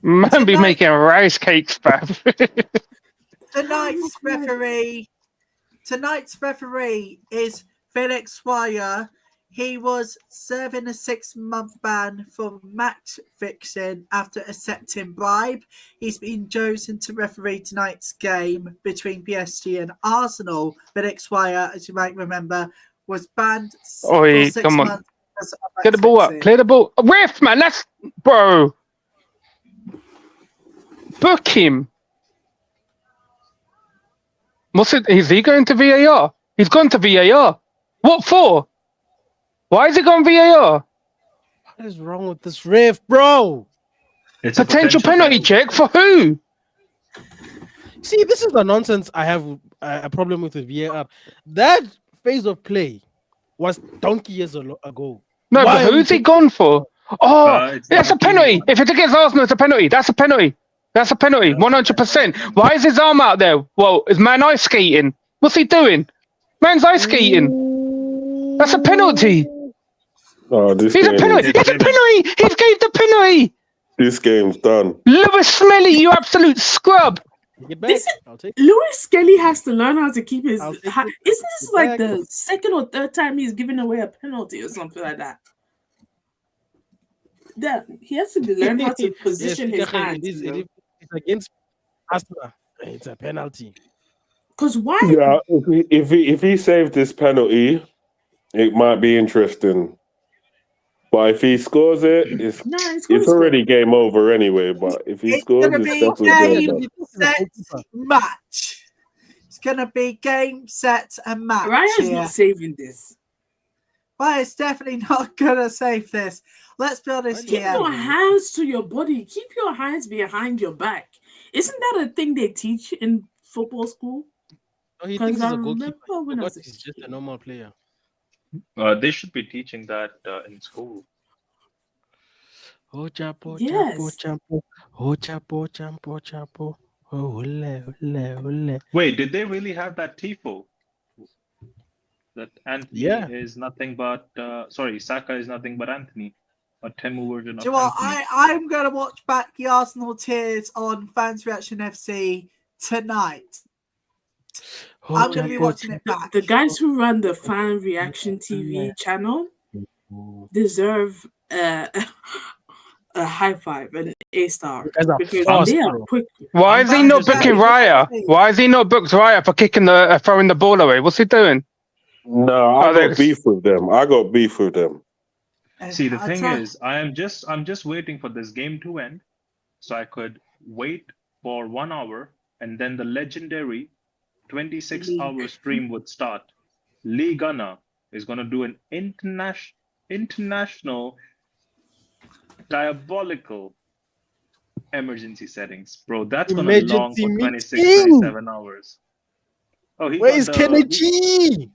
Man, be making rice cakes, bruv. Tonight's referee is Felix Swire. He was serving a 6-month ban for match fixing after accepting bribe. He's been chosen to referee tonight's game between PSG and Arsenal. Felix Swire, as you might remember, was banned for 6 months. Get the ball up. Clear the ball. Ref, man, that's... Bro. Book him. Is he going to VAR? He's gone to VAR. What for? Why is it going VAR? What is wrong with this ref, bro? It's potential penalty check for who? See, this is the nonsense I have a problem with VAR. That phase of play was donkey years ago. No, but who's he gone for? Oh, that's a penalty. If it's against Arsenal, it's a penalty. That's a penalty. That's a penalty, 100%. Why is his arm out there? Well, is man ice skating? What's he doing? Man's ice skating. That's a penalty. Oh, He's a penalty. It's a penalty. He's gave the penalty. This game's done. Lewis Smelly, you absolute scrub. Get back. I'll take it. Louis Skelly has to learn how to keep his. I'll take it. Isn't this Get like back. the second or third time he's giving away a penalty or something like that? Yeah, he has to learn how to position his hands. It's against Arsenal. It's a penalty. Because why? Yeah, if he saved this penalty, it might be interesting. But if he scores it, it's already game over anyway. But if he scores, gonna it's be definitely game, set, match. It's gonna be game, set, and match. Ryan's not saving this. Well, it's definitely not gonna save this. Let's be honest Keep here. your hands to your body. Keep your hands behind your back. Isn't that a thing they teach in football school? No, he thinks he's a goalkeeper. He's just a normal player. They should be teaching that in school. Oh, chapo, Yes. chapo, oh, chapo, chapo, chapo. Oh, ole, ole, ole. Wait, did they really have that tifo? That Anthony is nothing but Saka is nothing but Anthony, a Temu version of Do you know what? Anthony. I'm going to watch back the Arsenal tears on Fans Reaction FC tonight. I'm going to be watching it back. The guys who run the Fan Reaction TV channel deserve a high five, an A-star. Because they are quick. Why is he not booking Raya? Why is he not booked Raya for throwing the ball away? What's he doing? No, I got beef with them. See, the thing is, I'm just waiting for this game to end, so I could wait for 1 hour, and then the legendary 26-hour stream would start. Lee Gunner is going to do an international diabolical emergency settings, bro. That's going to long for 26, 27 hours. Oh, where is Kennedy?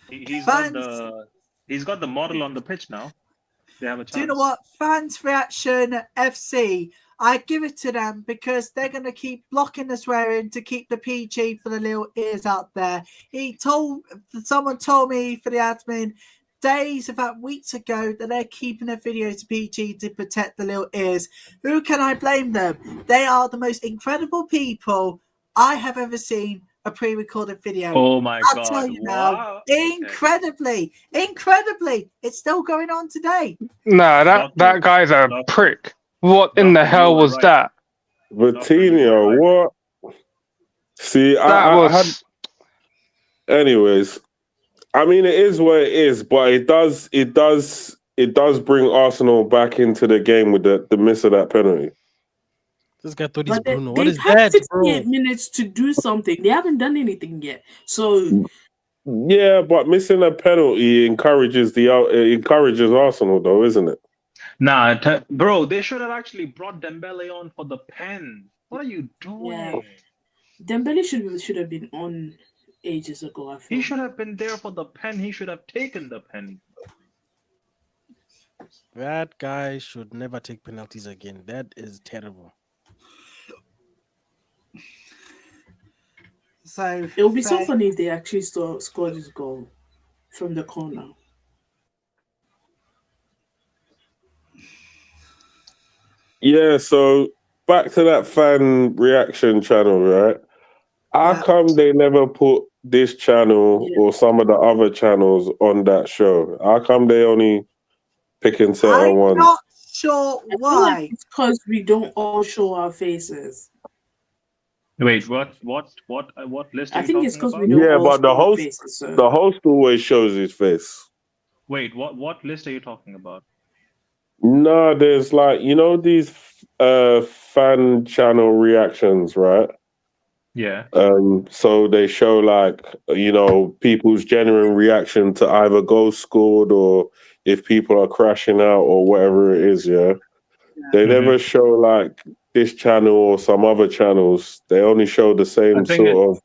He's got the model on the pitch now. They have a chance. Do you know what? Fans Reaction FC, I give it to them because they're going to keep blocking the swearing to keep the PG for the little ears out there. Someone told me for the admin days, about weeks ago, that they're keeping their videos to PG to protect the little ears. Who can I blame them? They are the most incredible people I have ever seen a pre-recorded video. Oh my God. I'll tell you now, incredibly, it's still going on today. No, that guy's a prick. What in the hell was that? Vitinho, what? See, I had... Anyways, I mean, it is what it is, but it does bring Arsenal back into the game with the miss of that penalty. This guy thought he's Bruno. What is that, 68 minutes to do something. They haven't done anything yet. So yeah, but missing a penalty encourages Arsenal, though, isn't it? Nah, bro, they should have actually brought Dembele on for the pen. What are you doing? Yeah. Dembele should have been on ages ago. I feel. He should have been there for the pen. He should have taken the pen. That guy should never take penalties again. That is terrible. So it would be so funny if they actually scored his goal from the corner. Yeah, so back to that fan reaction channel, right? How come they never put this channel or some of the other channels on that show? How come they only picking certain ones? I'm not sure why. Like it's because we don't all show our faces. Wait, what list? I think it's because we don't. Yeah, all but the host always shows his face. Wait, what list are you talking about? No, there's these fan channel reactions, right? Yeah. So they show people's genuine reaction to either goals scored or if people are crashing out or whatever it is. Yeah. They never show this channel or some other channels. They only show the same sort of.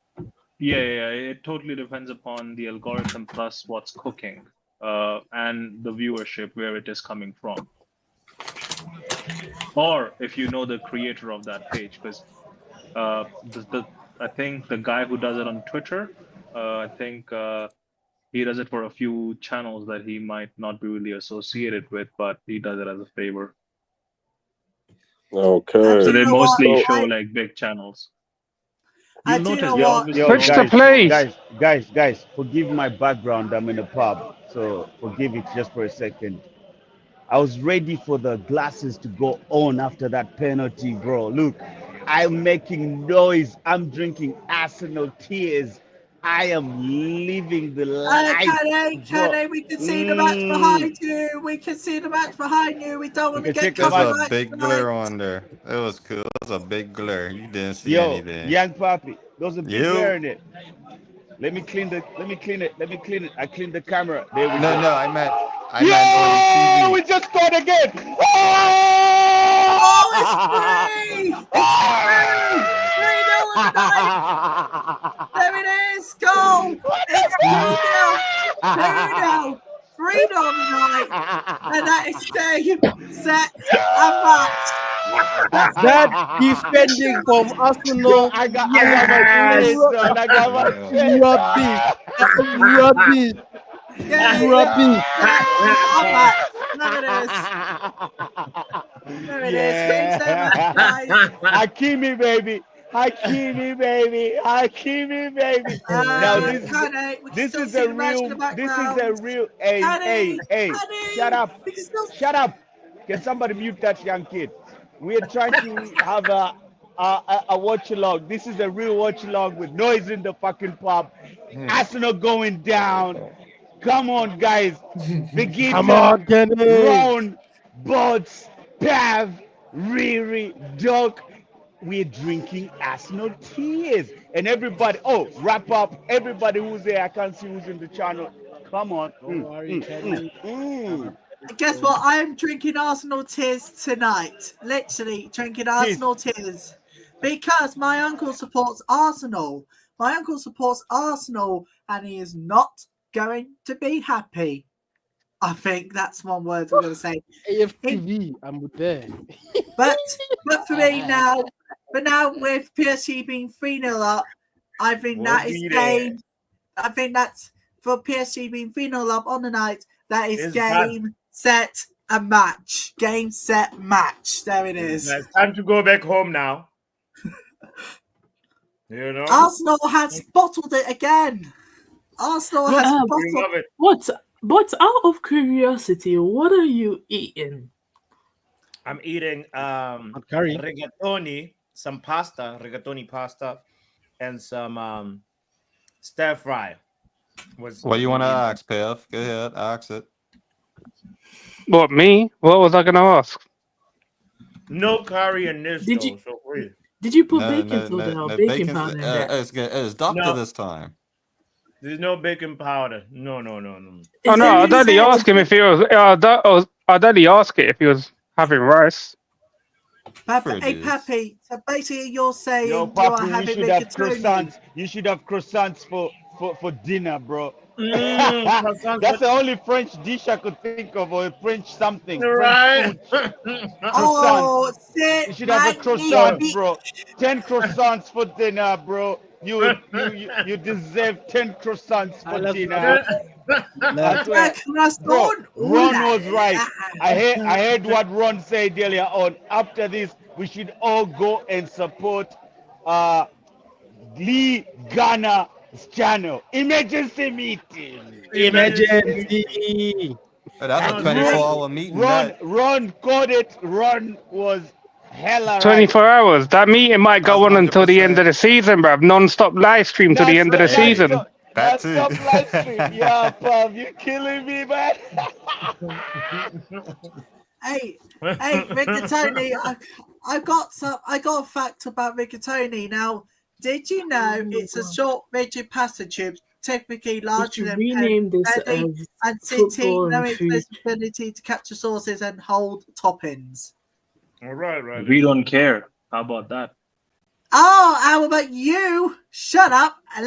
Yeah. It totally depends upon the algorithm plus what's cooking, and the viewership where it is coming from, or if you know the creator of that page, because I think the guy who does it on Twitter, I think he does it for a few channels that he might not be really associated with, but he does it as a favor. Okay. So they mostly show big channels. I do know what. Switch the place. Guys, forgive my background. I'm in a pub, so forgive it just for a second. I was ready for the glasses to go on after that penalty, bro. Look, I'm making noise. I'm drinking Arsenal tears. I am living the life. Kenny, we can see the match behind you. We can see the match behind you. We don't want to get There's copyright. a big glare on there. It was cool. It was a big glare. You didn't see Yo, anything. young papi, there's a big You. glare in it. Let me clean it. I cleaned the camera. There we go. No, I meant on Yeah, TV. we just scored again. Oh, it's free! It's free! 3-0 on the night. There it is. Go! It's 3-0. 3-0. 3-0 on the night. And that is game, set, and match. That defending from Arsenal. I got my chest, son. I got my chest. Rubbish. Yeah, Rubbish. Look at this. There it is. Game, set, match, guys. Hakimi, baby. Hakimi, baby. Now this is a real. Hey, shut up. Can somebody mute that young kid? We're trying to have a watch along. This is a real watch along with noise in the fucking pub. Arsenal going down. Come on, guys. Begin. Come on, Kenny. Ron, Bots, Pav, Riri, Doc. We're drinking Arsenal tears. And everybody, wrap up. Everybody who's there, I can't see who's in the channel. Come on. Don't worry, Kenny. Guess what? I am drinking Arsenal tears tonight. Literally drinking Arsenal tears. Because my uncle supports Arsenal. My uncle supports Arsenal and he is not going to be happy. I think that's one word I'm going to say. AFTV, I'm there. But for me now, with PSG being 3-0 up, I think that is game. I think that's for PSG being 3-0 up on the night. That is game, set, and match. Game, set, match. There it is. It's time to go back home now. You know, Arsenal has bottled it again. Arsenal has bottled it. But out of curiosity, what are you eating? I'm eating curry. rigatoni, some pasta, rigatoni pasta, and some stir fry. What do you want to ask, Pev? Go ahead, ask it. What, me? What was I going to ask? No curry in this. Did you put baking soda or baking powder in there? It's doctor this time. There's no baking powder. No. Oh no! I'd only ask him if he was. I'd only ask it if he was having rice. Hey, Pappy. So basically, you're saying Yo, Papi, you should have croissants for dinner, bro. That's the only French dish I could think of, or a French something. Right? French you should have a croissant, bro. 10 croissants for dinner, bro. You deserve 10 croissants for dinner. Bro, Ron was right. I heard what Ron said earlier on. After this, we should all go and support Lee Ghana's channel. Emergency meeting. Emergency. That's a 24-hour meeting. Ron called it. Ron was hella 24 hours. That meeting might go on until the end of the season, bruv. Non-stop live stream till the end of the season. That's it. Live stream. Yeah, Pav, you're killing me, man. Hey, Rigatoni, I got a fact about Rigatoni. Now, did you know it's a short rigid pasta tube, typically larger than rename this and sitting, no ability to capture sauces and hold toppings. All right. We don't care. How about that? Oh, how about you? Shut up and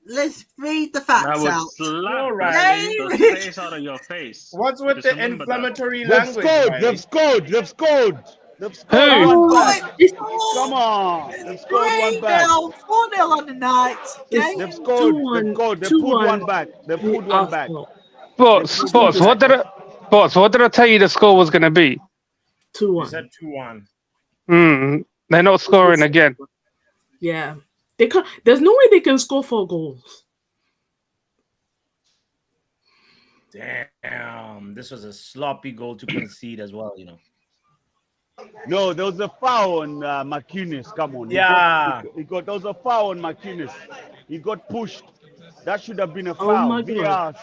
let's read the facts I would out. slap Right. the face out of your face. What's with Just the remember inflammatory They've language? scored. They've scored. Who? Come on. They've scored one back. 4-0 on the night. Okay? They've scored. They pulled one back. Bots, what did I tell you the score was going to be? 2-1. You said 2-1. They're not scoring again. Yeah. They can't. There's no way they can score 4 goals. Damn, this was a sloppy goal to concede as well, you know. No, there was a foul on McInnes. Come on. Yeah. There was a foul on McInnes. He got pushed. That should have been a Oh foul. my God.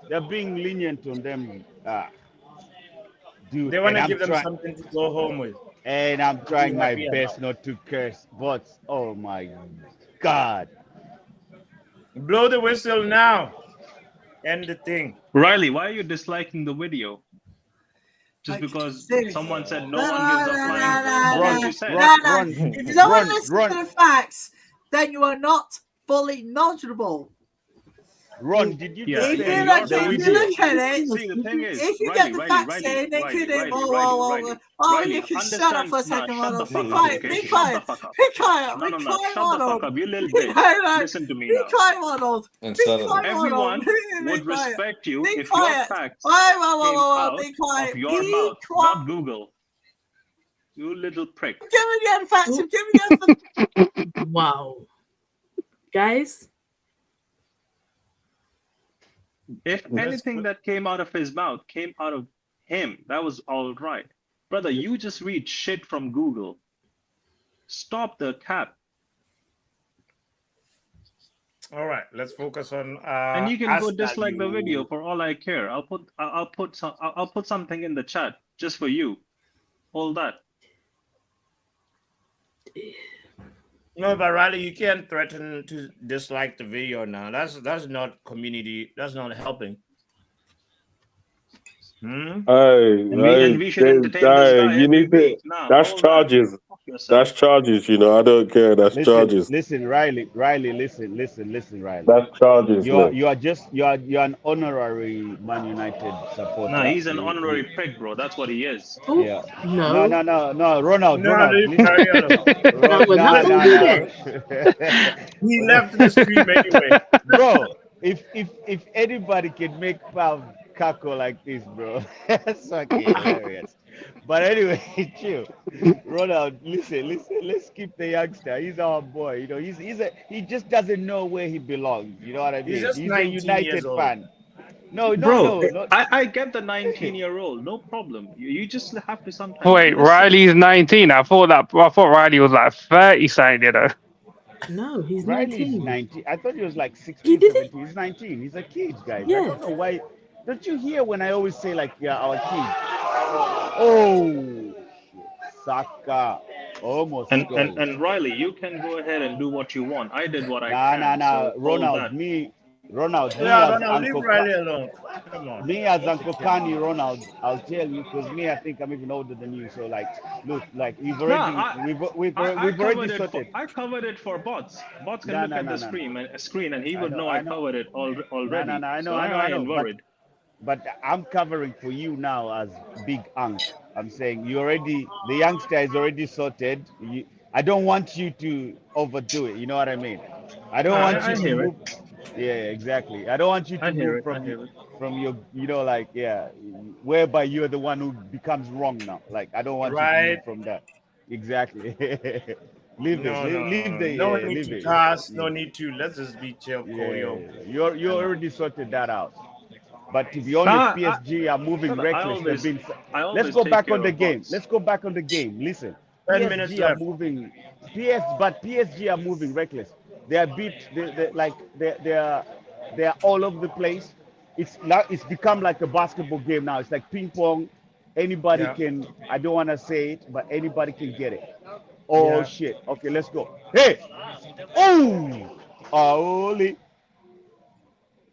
They're being lenient on them. Dude, They want to and give them something to go home with. And I'm trying my best not to curse, but oh my God. Blow the whistle now. End the thing. Riley, why are you disliking the video? Just because someone said no one gives a flying. What you said? If you don't want to listen to the facts, then you are not fully knowledgeable. Ron, did you If just you say look the at it, See, the thing is, if you Riley, get the Riley, facts Riley, in, they Riley, could Riley, you Riley, can shut up for a second, shut the Ronald. Be fuck up, quiet, okay? be Shut quiet, the fuck up. be quiet, No, be no, no, quiet, shut the fuck Ronald. up, you little Be bitch. quiet, Listen to me be now. quiet, Ronald. Be quiet, Everyone Ronald. would Be quiet. respect you Be if your quiet. facts Whoa, came be out quiet. of your Be mouth, quiet. not Google. You little prick. I'm giving you the facts. I'm giving you the Wow. Guys, If anything that came out of his mouth came out of him, that was all right. Brother, you just read shit from Google. Stop the cap. All right, let's focus on And you can go dislike the value. video for all I care. I'll put something in the chat just for you. All that. No, but Riley, you can't threaten to dislike the video now. That's not community. That's not helping. Hey, And we should entertain this guy you every need to. week. Nah, That's hold charges. that. Fuck yourself. That's charges. You know, I don't care. That's charges. Listen, Riley, listen, Riley. That's charges, You are man. you're an honorary Man United supporter. No, he's an honorary prick, bro. That's what he is. Yeah. No. No, Ronald. No, Ronald. leave Harry alone. No, we're not gonna do that. He left the stream anyway. Bro, if anybody can make Pav cackle like this, bro, that's fucking hilarious. But anyway, chill. Ronald, listen, let's keep the youngster. He's our boy. You know, he just doesn't know where he belongs. You know what I mean? He's just He's a 19 United years old. fan. No, Bro, no. I get the 19-year-old, no problem. You just have to sometimes. Wait, listen. Riley's 19. I thought Riley was like 30 something, you know. No, he's Riley's 19. 19. I thought he was like 16, He did 17. He's 19. He's a kid, guys. Yeah. I don't know why. Don't you hear when I always say, like, yeah, our kids? Oh, Saka. Almost. And Riley, you can go ahead and do what you want. I did what I can. Nah. So Ronald, me as Leave Uncle Riley alone. Come on. me as Uncle Kanye, Ronald, I'll tell you, because me, I think I'm even older than you. So, like, look, like we've already sorted. I covered it for bots. Bots can look at the screen and he would know I covered it already. I know, So I ain't worried. But I'm covering for you now as Big Unc. I'm saying the youngster is already sorted. I don't want you to overdo it. You know what I mean? I don't want you to move. Yeah, exactly. I don't want you to move from your, you know, like, yeah, whereby you're the one who becomes wrong now. Like, I don't want you to move from that. Exactly. Leave it. No need to cast. No need to. Let's just be chill, Koyo. You already sorted that out. But to be honest, PSG are moving reckless. Let's go back on the game. Let's go back on the game. Listen, 10 minutes PSG are left. moving. PSG are moving reckless. They are they're all over the place. It's become like a basketball game now. It's like ping pong. Anybody can. I don't want to say it, but anybody can get it. Oh shit. Okay, let's go. Hey. Oh. Holy.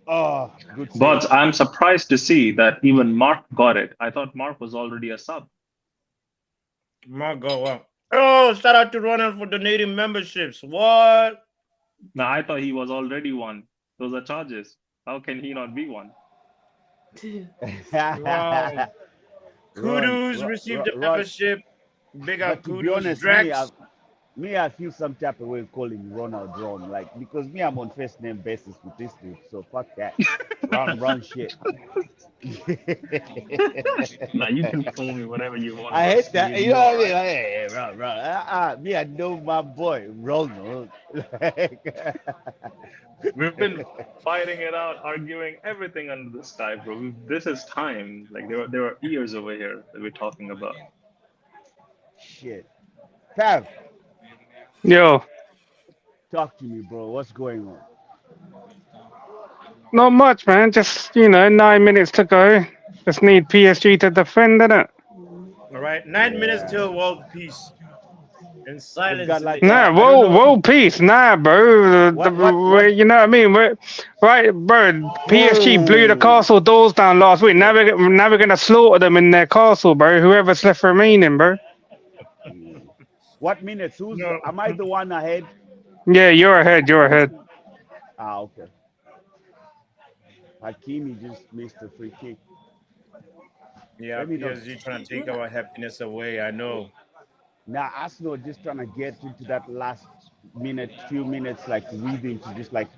Oh, good. But I'm surprised to see that even Mark got it. I thought Mark was already a sub. Mark got what? Oh, shout out to Ronald for donating memberships. What? No, I thought he was already one. Those are charges. How can he not be one? Wow. Kudos received the membership. Big up to be kudos. honest, Drax. I feel some type of way calling Ronald wrong. Like, because me, I'm on first name basis with this dude. So fuck that. Wrong shit. Nah, you can fool me whatever you want. I bro. hate that. You know what I mean? Like, hey, bro. Me, I know my boy. Wrong. We've been fighting it out, arguing everything under the sky, bro. This is time. Like there are years over here that we're talking about. Shit. Pav, Yo, talk to me, bro. What's going on? not much, man. Just 9 minutes to go. Just need PSG to defend, innit? All right, 9 minutes till world peace. In silence. got like- Nah, I don't know. whoa, peace. Nah, bro. What? You know what I mean? Right, bro. PSG blew the castle doors down last week. Now we're gonna slaughter them in their castle, bro. Whoever's left remaining, bro. What minutes? Am I the one ahead? Yeah, you're ahead. Ah, okay. Hakimi just missed a free kick. Yeah, Let me know. PSG trying to take our happiness away. I know. Now Arsenal just trying to get into that last few minutes, like reading to just like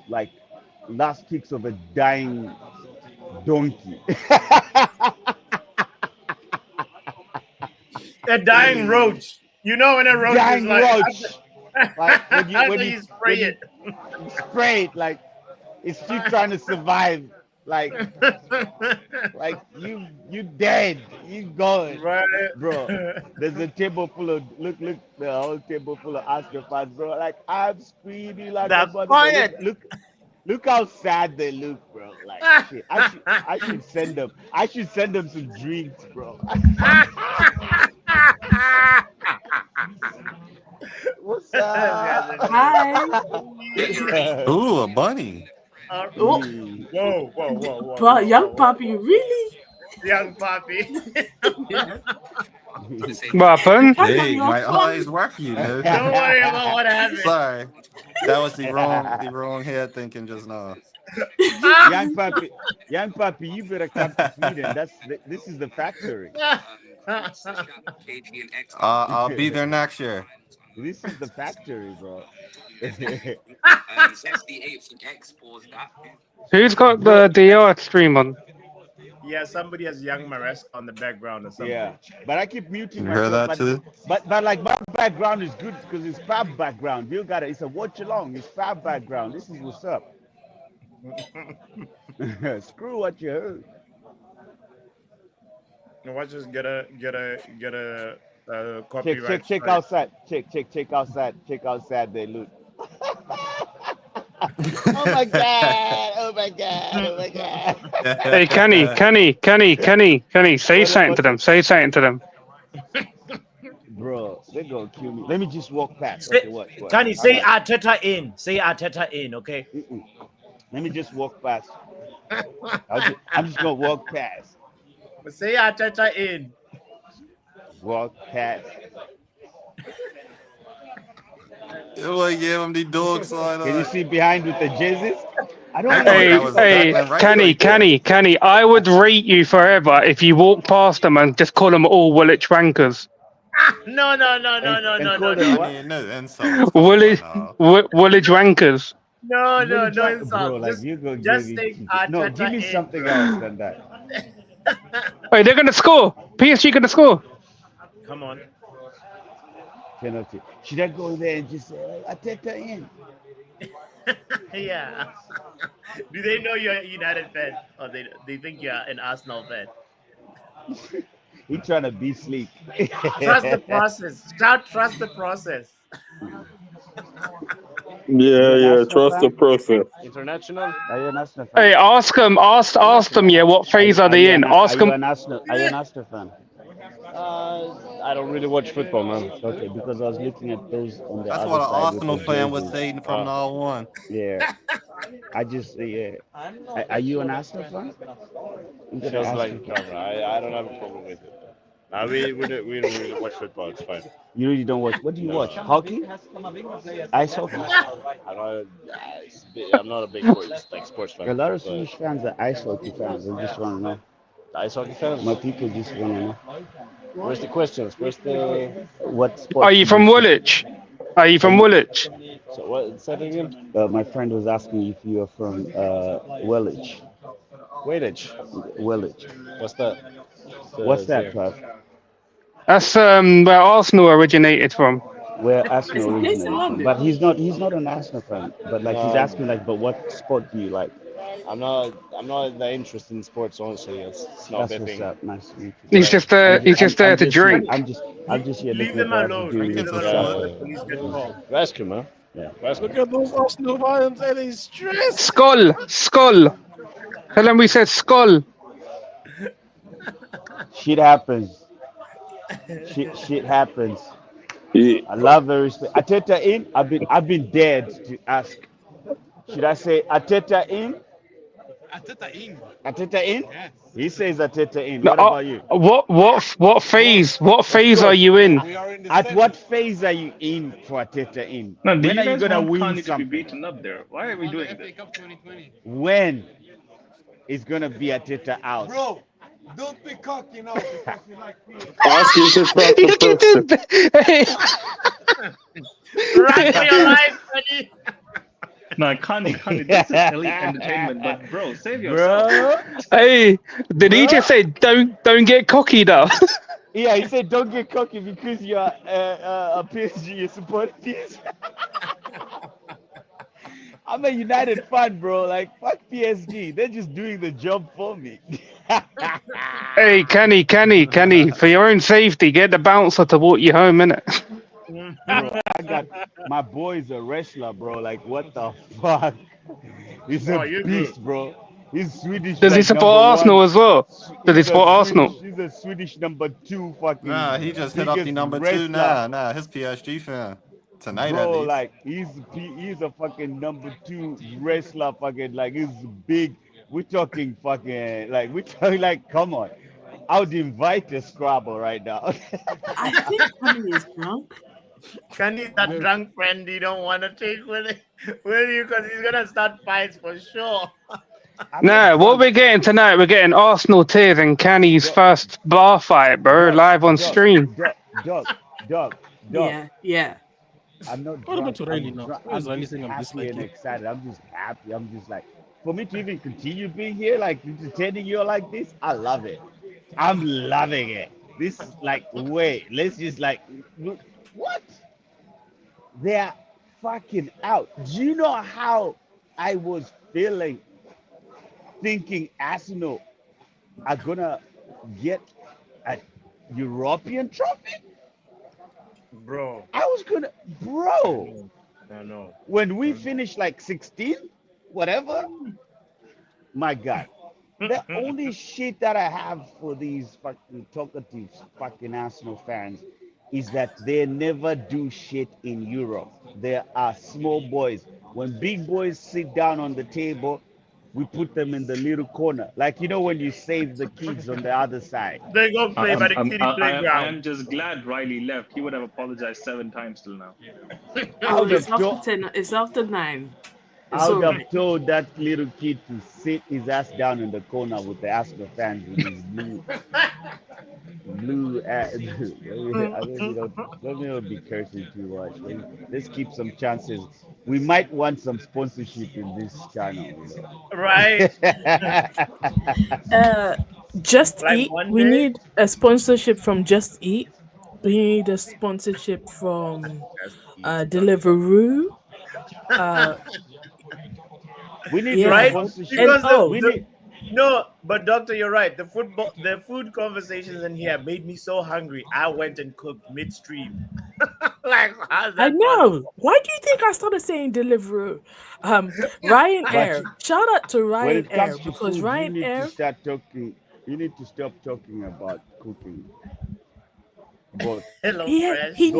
like last kicks of a dying donkey. A dying roach. You know when a roach Dying is like, roach. Like when you spray it. Spray it, like it's still trying to survive. Like you dead, you gone, Right, bro. There's a table full of look, the whole table full of Arsenal fans, bro. Like I'm screaming like That's a mother- quiet. Look how sad they look, bro. Like shit. I should send them. I should send them some drinks, bro. What's up? Hi. Ooh, a bunny. Oh. Whoa. But young puppy, really? Young Poppy. What happened? Hey, my eyes working, dude. Don't worry about what happened. Sorry. That was the wrong head thinking just now. young puppy, you better come to Sweden. This is the factory. I'll be there next year. This is the factory, bro. Who's got the DR stream on? Yeah, somebody has young Maresca on the background or something. Yeah, but I keep muting You heard myself. that too? But like my background is good because it's fab background. You got it. It's a Watchalong. It's fab background. This is what's up. Screw what you heard. Watch us get a copyright. Check outside. Check outside. They look. Oh my god! Hey, Kenny, say something to them. Bro, they're gonna kill me. Let me just walk past. Say, What? Kenny, say Arteta in. Say Arteta in, okay? Let me just walk past. I'm just gonna walk past. Say Arteta in. Walk past. Like, give him the dog sign. Can you see behind with the jerseys? I don't Kenny, I would rate you forever if you walk past them and just call them all Woolwich wankers. No. Woolwich wankers. No insult. Bro, like just think Arteta give me in. something else than that. Wait, they're gonna score. PSG gonna score. Come on. Penalty. Should I go there and just say Arteta in? Yeah. Do they know you're a United fan, or they think you're an Arsenal fan? He trying to be sleek. Trust the process. Trust the process. Yeah. Trust the process. International. Hey, ask them. Yeah, what phase are they in? Ask them. Are you an Arsenal fan? I don't really watch football, man. Okay, because I was looking at those on the That's other what an side with Arsenal the fan was jerseys. saying from now on. Yeah. I just Are you an Arsenal fan? Feels like I don't have a problem with it. We don't really watch football. It's fine. You really don't watch. What do you watch? Hockey? Ice hockey? I'm not a big sports fan. A lot of Swedish fans are ice hockey fans. I just want to know. Ice hockey fans? My people just want to know. Where's the questions? Where's the what sport? Are you from Woolwich? So what? Say it again. My friend was asking if you are from Woolwich. Weightage. Woolwich. What's that? What's that, Trav? That's where Arsenal originated from. Where It's Arsenal a place in originated from. London. But he's not an Arsenal fan. But like he's No, asking like, but what sport do you like? I'm not that interested in sports. Honestly, it's not That's my what's thing. up. Nice to meet you. He's Yeah. just he's just there to Here, drink. I'm just here Leave looking at them what I have to alone. do Leave with them the alone. stuff. Let the police get involved. That's cool, man. Yeah. That's Look cool. at those Arsenal fans and he's stressed. Skull, skull. Tell him we said skull. Shit happens. Shit happens. Yeah. I love and respect. Arteta in. I've been dared to ask. Should I say Arteta in? Arteta in? He says Arteta in. No, What about you? what phase? What phase are George, you in? At what phase are you in for Arteta in? Now, do When you are you guys gonna want win Kanye to be something? beaten up there? Why are we doing this? When is gonna be Arteta out? Don't be cocky now because you like Ask him to start the Look at process. this. Run for your life, buddy. No, Kanye, this is elite entertainment, but bro, save yourself. Bro, Hey, did he just say don't get cocky though? yeah, he said don't get cocky because you're a PSG supporter. I'm a United fan, bro. Like fuck PSG, they're just doing the job for me. Hey, Kenny, for your own safety, get the bouncer to walk you home, innit? Bro, I got my boy's a wrestler, bro. Like what the fuck? He's a Oh, you're beast, bro. He's Swedish. Does he like, support number Arsenal one. as well? Does he He's a support Arsenal? Swedish. He's a Swedish number 2 fucking Nah, he just hit up the biggest number 2 wrestler. now. Nah, his PSG fan. Tonight at Bro, least. like he's a fucking number 2 wrestler. Fucking like he's big. We're talking fucking like we're talking like come on. I would invite a Scrabble right now. I think Kanye is drunk. Kenny, that drunk friend you don't want to take with you because he's gonna start fights for sure. Nah, what we're getting tonight, we're getting Arsenal tears and Kenny's first bar fight, bro, live on stream. Dog. Yeah. I'm not What about drunk. Torelli I'm now? drunk. Why is I'm Riley just saying I'm happy disliking? and excited. I'm just happy. I'm just like, for me to even continue being here, like entertaining you like this, I love it. I'm loving it. This is like, wait, let's just like, what? They're fucking out. Do you know how I was feeling thinking Arsenal are gonna get a European trophy? Bro. I was gonna, bro. I know. When we finish like 16, whatever, my God. The only shit that I have for these fucking talkative fucking Arsenal fans is that they never do shit in Europe. They are small boys. When big boys sit down on the table, we put them in the little corner. Like, you know, when you save the kids on the other side. They go play by the city I playground. am just glad Riley left. He would have apologized 7 times till now. Oh, would it's have after told- 10. It's after 9. It's I would alright. have told that little kid to sit his ass down in the corner with the Arsenal fans with his blue ass. Let me not be cursing too much. Let's keep some chances. We might want some sponsorship in this channel. You know? Right. Just Like Eat. one We day- need a sponsorship from Just Eat. We need a sponsorship from Deliveroo. We need Yeah. a Right? sponsorship. Because And no, but doctor, you're right. The food conversations in here made me so hungry. I went and cooked midstream. Like, how's that I know. Why do you think I started saying Deliveroo? Ryanair. Shout out to When it comes Ryanair to because food, you need to Ryanair. start talking. You need to stop talking about cooking. But Hello, Yeah, Fresh.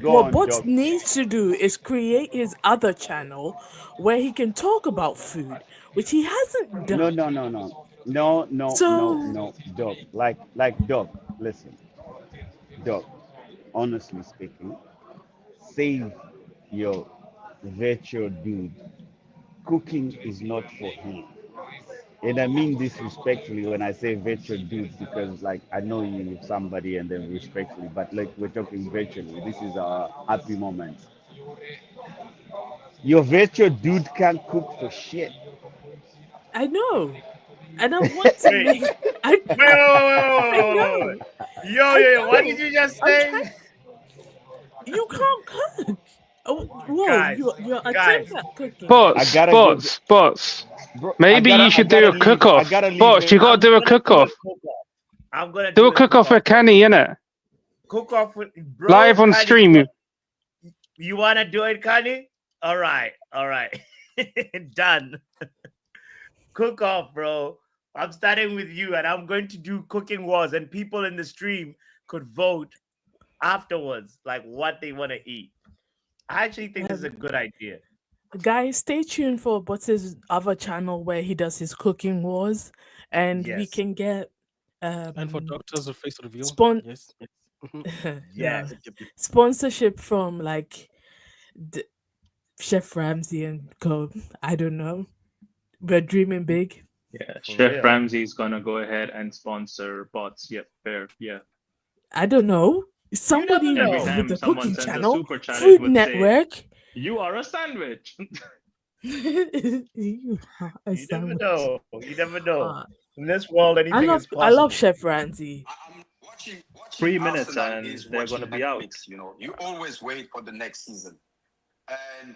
what Bots Doc. needs to do is create his other channel where he can talk about food, which he hasn't done. No, So- Doc. Like Doc. Listen, Doc. Honestly speaking, save your virtual dude. Cooking is not for him. And I mean this respectfully when I say virtual dudes because like I know you with somebody and then respectfully, but like we're talking virtually. This is our happy moment. Your virtual dude can't cook for shit. I know. And I want to make. I know. Yo, what did you just say? You can't cook. Oh, whoa! Guys, Your guys. attempt at cooking. Bots. Bro, Maybe you should do a cook-off. Bots, you got to do a cook-off. I'm gonna Do a cook-off with Kenny, innit? Cook off with bro. Live on Kanye, stream. You wanna do it, Kanye? All right. Done. Cook off, bro. I'm starting with you, and I'm going to do cooking wars, and people in the stream could vote afterwards, like what they want to eat. I actually think this is a good idea. Guys, stay tuned for Bots's other channel where he does his cooking wars, and we can get and for doctors of face review. Yes. Yeah, sponsorship from like Chef Ramsay and Co. I don't know. We're dreaming big. Yeah, Chef Ramsay is gonna go ahead and sponsor bots. Yeah, fair. Yeah. I don't know. Somebody Every time with the someone cooking sends a channel, super chat, it Food would say, Network. "You are a sandwich." You are a sandwich. You never know. In this world, anything is possible. I love Chef Ramsay. 3 minutes and is they're going to be out. Netflix, you know, you always wait for the next season, and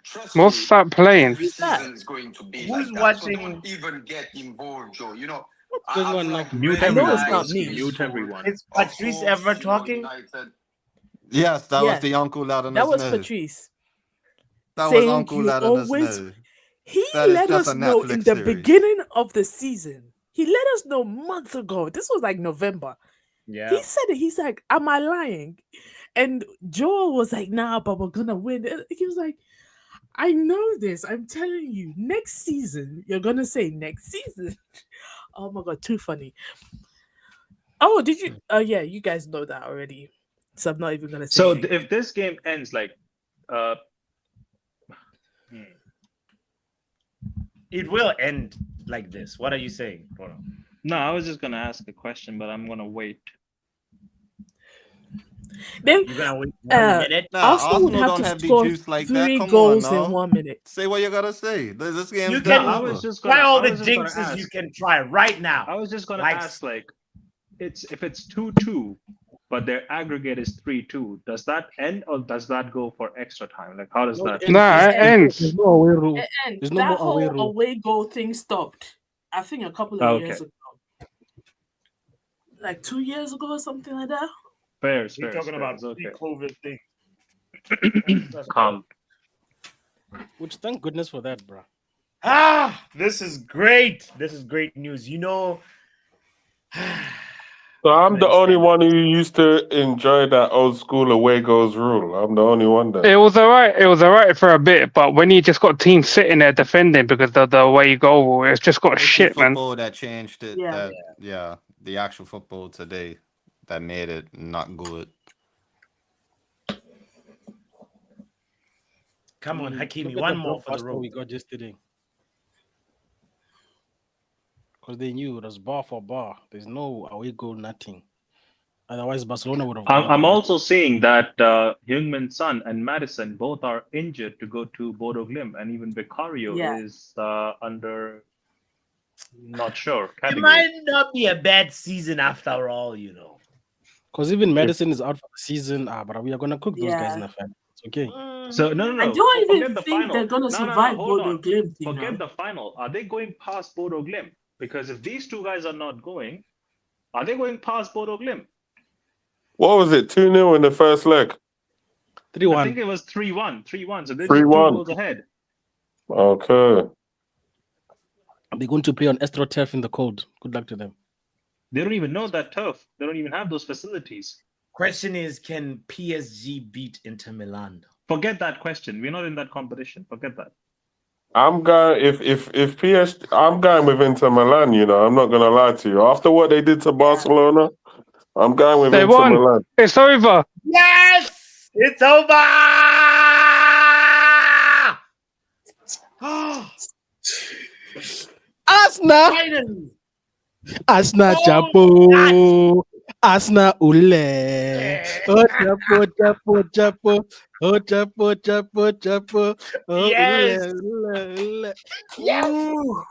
trust What's that playing? every season is going to be Who's like that. watching? So don't even get involved, Joe. You know, What's going on now? Mute I know everyone. it's not me. Mute everyone. Is Patrice ever talking? Yes, that Yeah, was the uncle loud on that the was snow. Patrice. That was saying Uncle you Lad on the always- snow. He That is let just us a know in Netflix the series. beginning of the season. He let us know months ago. This was like November. Yeah. He said it. He's like, "Am I lying?" And Joel was like, "Nah, but we're gonna win." And he was like, "I know this. I'm telling you. Next season, you're gonna say next season." Oh my god, too funny. Oh, did you? Oh yeah, you guys know that already. So I'm not even gonna say. So anything. if this game ends like, It will end like this. What are you saying? Hold on. no, I was just gonna ask a question, but I'm gonna wait. Then, You're gonna wait 1 minute. Nah, Arsenal would Arsenal have don't to have the score juice like that. 3 Come goals on now. in 1 minute. Say what you gotta say. This game's You done can. I over. was just Try gonna. all I the was just gonna jinxes you ask. can try right now. I was just gonna Like- ask, like, if it's 2-2, but their aggregate is 3-2, does that end or does that go for extra time? Like, how does No, that? it Nah, it ends. There's no away rule. It ends. There's no That more away whole rule. away goal thing stopped. I think a couple of Okay. years ago, like 2 years ago or something like that. Fair, We're talking about okay. pre-COVID thing. Calm. Which thank goodness for that, bro. This is great. This is great news. You know, So I'm the only one who used to enjoy that old school away goes rule. I'm the only one there. It was alright. It was alright for a bit, but when you just got teams sitting there defending because of the way you go, it's just got It's the shit, man. football that changed it. Yeah. The actual football today that made it not good. come on, Hakimi, Look at one the more for the blockbuster road. we got yesterday. Because they knew it was bar for bar. There's no away goal, nothing. Otherwise, Barcelona would have. I'm also seeing that Heung-min Son and Madison both are injured to go to Bodo Glimt, and even Vicario Yeah. is under. Not sure. It Category. might not be a bad season after all, you know. Because even Madison is out for the season. But we are gonna cook those guys in the final. It's okay. So no. I don't Forget even the think final. they're gonna No, survive hold Bodo on. Glimt. You Forget know? the final. Are they going past Bodo Glimt? Because if these two guys are not going, are they going past Bodo Glimt? What was it? 2-0 in the first leg. 3-1. I think it was 3-1. 3-1. So they're just 3-1. 2 goals ahead. Okay. They're going to play on AstroTurf in the cold. Good luck to them. They don't even know that turf. They don't even have those facilities. Question is, can PSG beat Inter Milan? Forget that question. We're not in that competition. Forget that. I'm going if PSG. I'm going with Inter Milan. You know, I'm not gonna lie to you. After what they did to Barcelona, I'm going with They Inter won. Milan. It's over. Yes! It's over! Asna! Finally! Asna Oh, Chapo! Asna ule. Ochapo, chapo, chapo. Ochapo, chapo, chapo. Oh, Yes. ule. Yes. Ooh.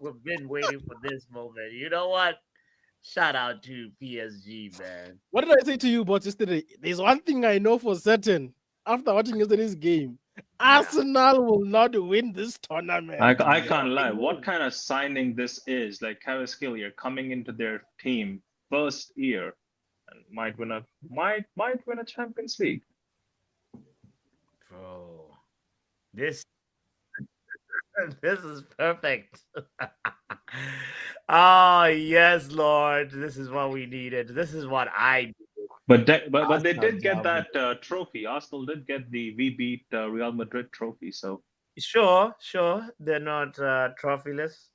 We've been waiting for this moment. You know what? Shout out to PSG, man. What did I say to you about yesterday? There's one thing I know for certain. After watching yesterday's game, Arsenal will not win this tournament. I can't lie. What kind of signing this is? Like Kvaratskhelia coming into their team first year and might win a Champions League. Bro, this is perfect. Oh yes, Lord. This is what we needed. This is what I needed. But they did get that trophy. Arsenal did get the We Beat Real Madrid trophy. So Sure. They're not trophyless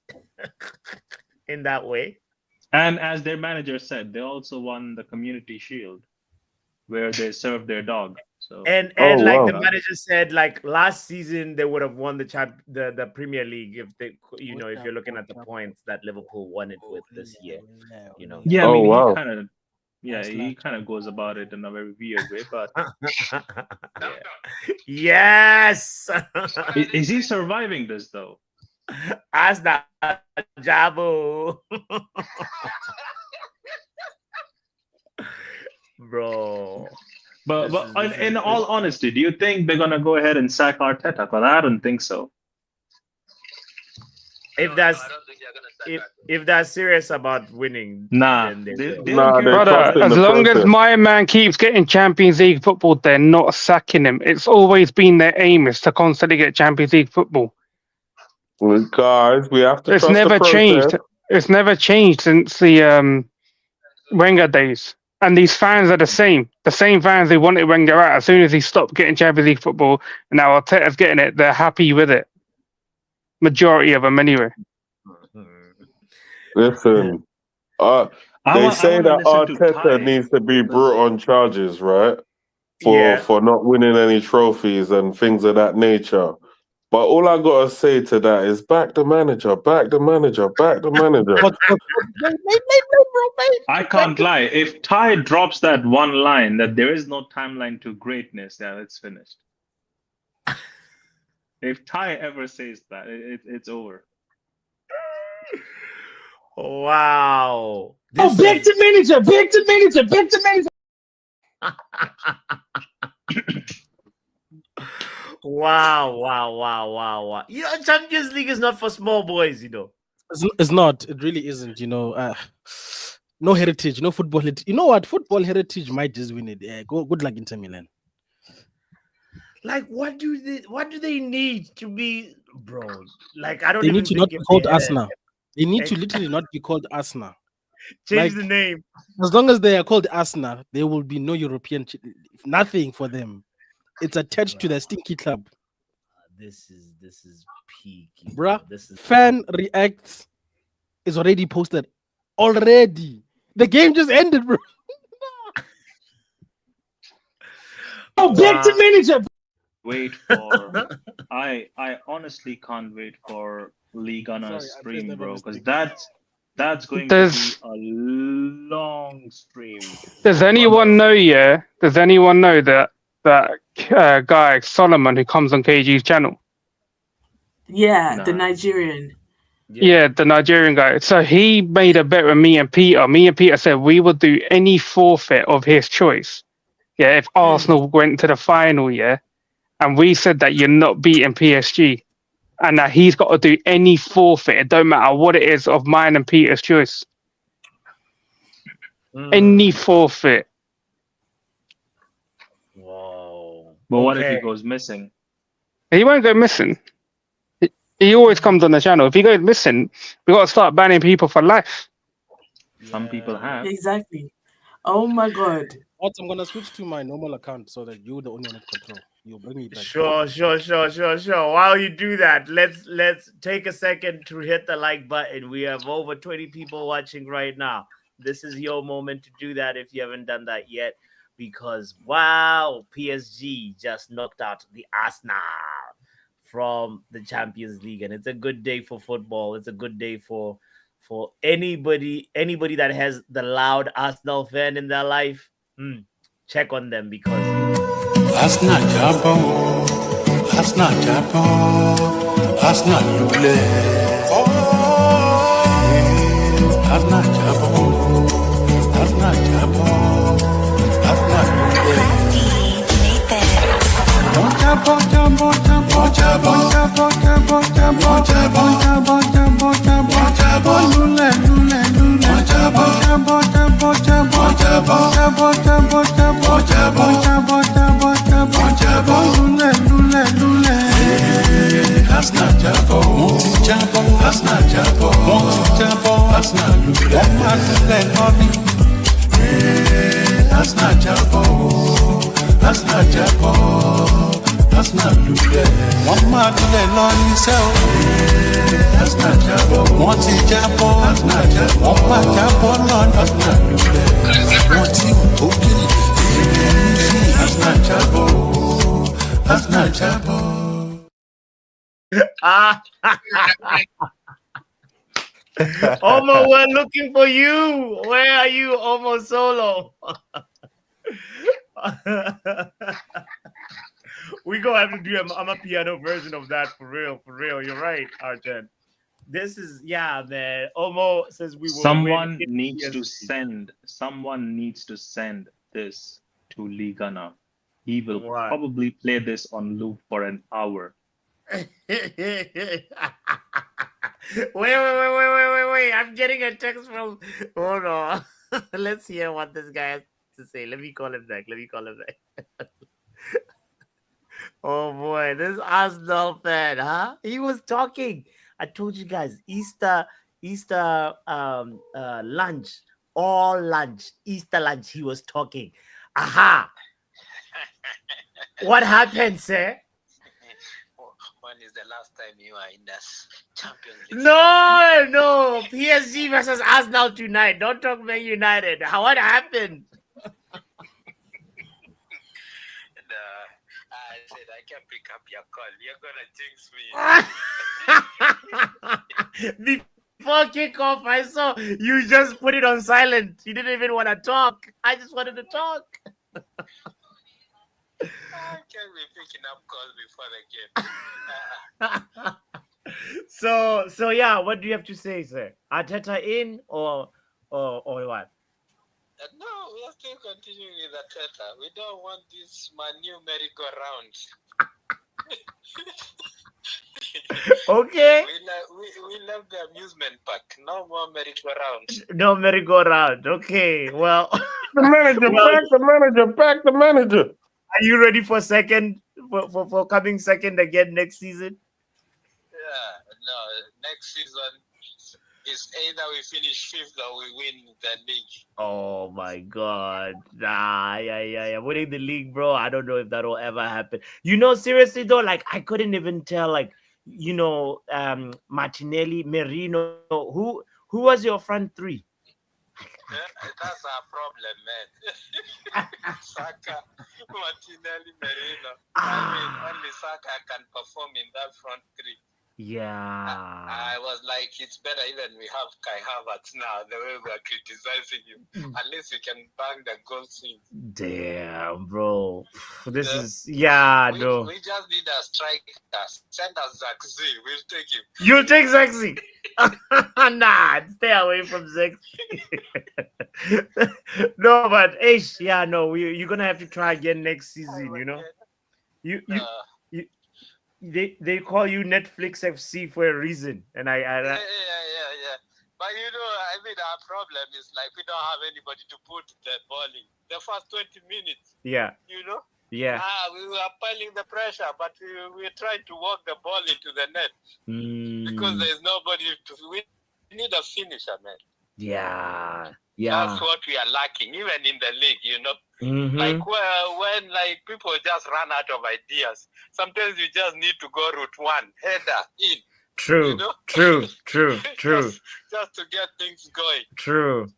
in that way. and as their manager said, they also won the Community Shield, where they served their dog. So And the manager said, like last season they would have won the Premier League if they, if you're looking at the points that Liverpool won it with this year, yeah, I mean he kind of goes about it in a very weird way, but yes. Is he surviving this though? As the Jabo. Bro. But in all honesty, do you think they're gonna go ahead and sack Arteta? Because I don't think so. If they're serious about winning, nah, then brother, as long as my man keeps getting Champions League football, they're not sacking him. It's always been their aim is to constantly get Champions League football. Well, guys, we have to. It's trust never the process. changed. It's never changed since the Wenger days. And these fans are the same. The same fans who wanted Wenger out. As soon as he stopped getting Champions League football, and now Arteta's getting it, they're happy with it. Majority of them, anyway. Listen, they say that Arteta needs to be brought on charges, right? For not winning any trophies and things of that nature. But all I gotta say to that is back the manager, back the manager, back the manager. I can't lie. If Ty drops that one line that there is no timeline to greatness, yeah, it's finished. If Ty ever says that, it's over. Wow. Back to manager, back to manager, back to manager. Wow. Champions League is not for small boys, It's not. It really isn't, No heritage, no football heritage. You know what? Football heritage might just win it. Yeah, good luck Inter Milan. Like, what do they need to be, bro? Like, I don't. They even need to think not be if called they had Arsenal. They need to literally not be called Arsenal. change the name. As long as they are called Arsenal, there will be no European, nothing for them. It's attached to the stinky club. This is peak, bruh. This is Fan reacts is already posted. Already, the game just ended, bro. Back to manager. Wait for. I honestly can't wait for League on a stream, bro, because that's going to be a long stream. Does anyone know? Yeah. Does anyone know that guy Solomon who comes on KG's channel? Yeah, the Nigerian. Yeah, the Nigerian guy. So he made a bet with me and Peter. Me and Peter said we would do any forfeit of his choice. Yeah, if Arsenal went to the final, yeah. And we said that you're not beating PSG. And that he's got to do any forfeit. It don't matter what it is of mine and Peter's choice. Any forfeit. Whoa. But what if he goes missing? He won't go missing. He always comes on the channel. If he goes missing, we got to start banning people for life. Some people have. Exactly. Oh my God. I'm gonna switch to my normal account so that you're the only one in control. You'll bring me back. Sure. While you do that, let's take a second to hit the like button. We have over 20 people watching right now. This is your moment to do that if you haven't done that yet. Because wow, PSG just knocked out the Arsenal from the Champions League, and it's a good day for football. It's a good day for for anybody that has the loud Arsenal fan in their life, check on them because that's not Jabo. That's not Jabo. That's not Lule. That's not Jabo. That's not Jabo. That's not Lule. That's not Jabo. That's not Jabo. That's not Lule. That's not Jabo. That's not Jabo. That's not Lule. One man to let on himself. That's not Jabo. Want to Jabo. That's not Jabo. One man Jabo on. That's not Lule. Want to okay. That's not Jabo. That's not Jabo. Omo, we're looking for you. Where are you, Omo Solo? We gonna have to do a piano version of that for real. You're right, Arjen. This is man. Omo says we will. Someone needs to send this to Ligana. He will probably play this on loop for an hour. Wait. I'm getting a text from. Hold on. Let's hear what this guy has to say. Let me call him back. Oh boy, this Arsenal fan, huh? He was talking. I told you guys, Easter lunch, all lunch, Easter lunch. He was talking. Aha. What happened, sir? When is the last time you are in this Champions League? No. PSG versus Arsenal tonight. Don't talk Man United. What happened? I said I can pick up your call. You're gonna jinx me. Before kickoff, I saw you just put it on silent. You didn't even want to talk. I just wanted to talk. I can't be picking up calls before the game. So yeah, what do you have to say, sir? Arteta in or what? No, we are still continuing with Arteta. We don't want this new merry-go-round. Okay. We love the amusement park. No more merry-go-round. No merry-go-round. Okay. Well, the manager. Are you ready for for coming second again next season? Yeah. No. Next season is either we finish fifth or we win the league. Oh my God. Yeah. Winning the league, bro. I don't know if that will ever happen. Seriously though, like I couldn't even tell, like, Martinelli, Merino, who was your front three? That's our problem, man. Saka, Martinelli, Merino. Only Saka can perform in that front three. Yeah. I was like, it's better even we have Kai Havertz now, the way we are criticizing him. At least we can bang the goal scene. Damn, bro. This is, We just need a striker. Send us Zaxi. We'll take him. You'll take Zaxi. Nah, stay away from Zaxi. No, but you're gonna have to try again next season, They call you Netflix FC for a reason, and Yeah. But our problem is like we don't have anybody to put the ball in the first 20 minutes. Yeah. Yeah. We were piling the pressure, but we were trying to walk the ball into the net because there's nobody we need a finisher, man. Yeah. That's what we are lacking, even in the league, Like when people just run out of ideas, sometimes you just need to go route one, header in. True, true. just to get things going. True.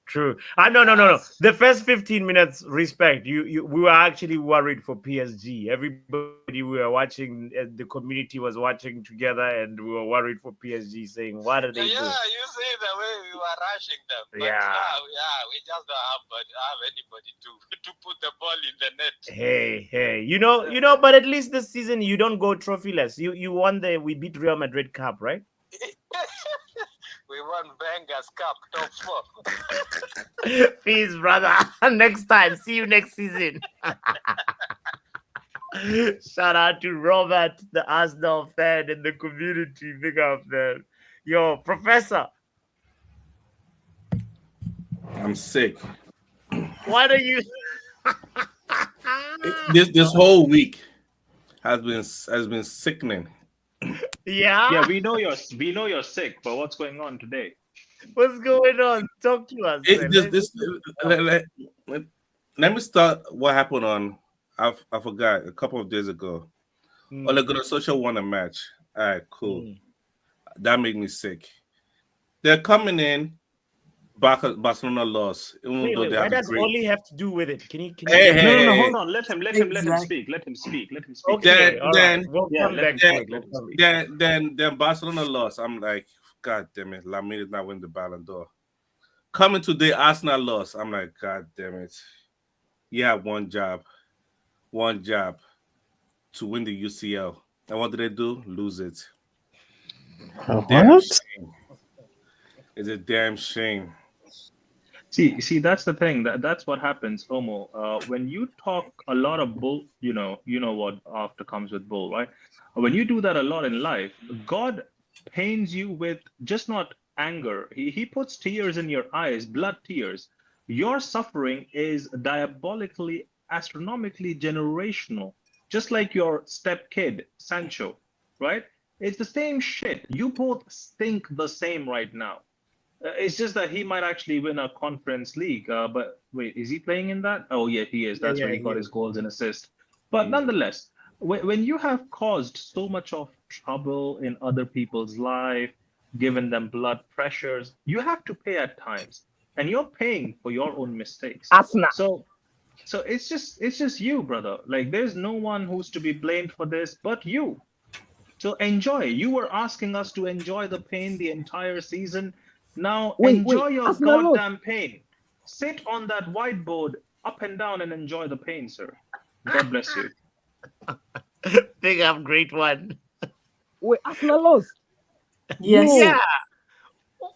No. The first 15 minutes, respect. We were actually worried for PSG. Everybody we were watching, the community was watching together, and we were worried for PSG, saying, "What are they doing?" Yeah, you see the way we were rushing them. But Yeah. now, we just don't have anybody to put the ball in the net. Hey, you know, but at least this season you don't go trophyless. You won we beat Real Madrid Cup, right? We won Wenger's Cup, top 4. Peace, brother. Next time. See you next season. Shout out to Robert, the Arsenal fan in the community. Big up, man. Yo, Professor. I'm sick. What are you? This whole week has been sickening. Yeah, we know you're sick, but what's going on today? What's going on? Talk to us. Let me start what happened on. I forgot a couple of days ago. Ole Gunnar Solskjaer won a match. All right, cool. That made me sick. They're coming in. Barcelona lost. Wait, what does Oli have to do with it? Can you? No, hold on. Let him speak. Let him speak. Okay, then Barcelona lost. I'm like, God damn it, Lamine did not win the Ballon d'Or. Coming today, Arsenal lost. I'm like, God damn it. You have one job to win the UCL. And what did they do? Lose it. What? It's a damn shame. See, that's the thing. That's what happens, Omo. When you talk a lot of bull, you know what after comes with bull, right? When you do that a lot in life, God pains you with just not anger. He puts tears in your eyes, blood tears. Your suffering is diabolically, astronomically generational, just like your stepkid, Sancho, right? It's the same shit. You both stink the same right now. It's just that he might actually win a conference league. But wait, is he playing in that? Oh, yeah, he is. That's where he got his goals and assists. But nonetheless, when you have caused so much of trouble in other people's life, given them blood pressures, you have to pay at times. And you're paying for your own mistakes. So it's just you, brother. Like, there's no one who's to be blamed for this but you. So enjoy. You were asking us to enjoy the pain the entire season. Now enjoy your goddamn pain. Sit on that whiteboard up and down and enjoy the pain, sir. God bless you. Big up, great one. Wait, Arsenal lost. Yes. No. Yeah.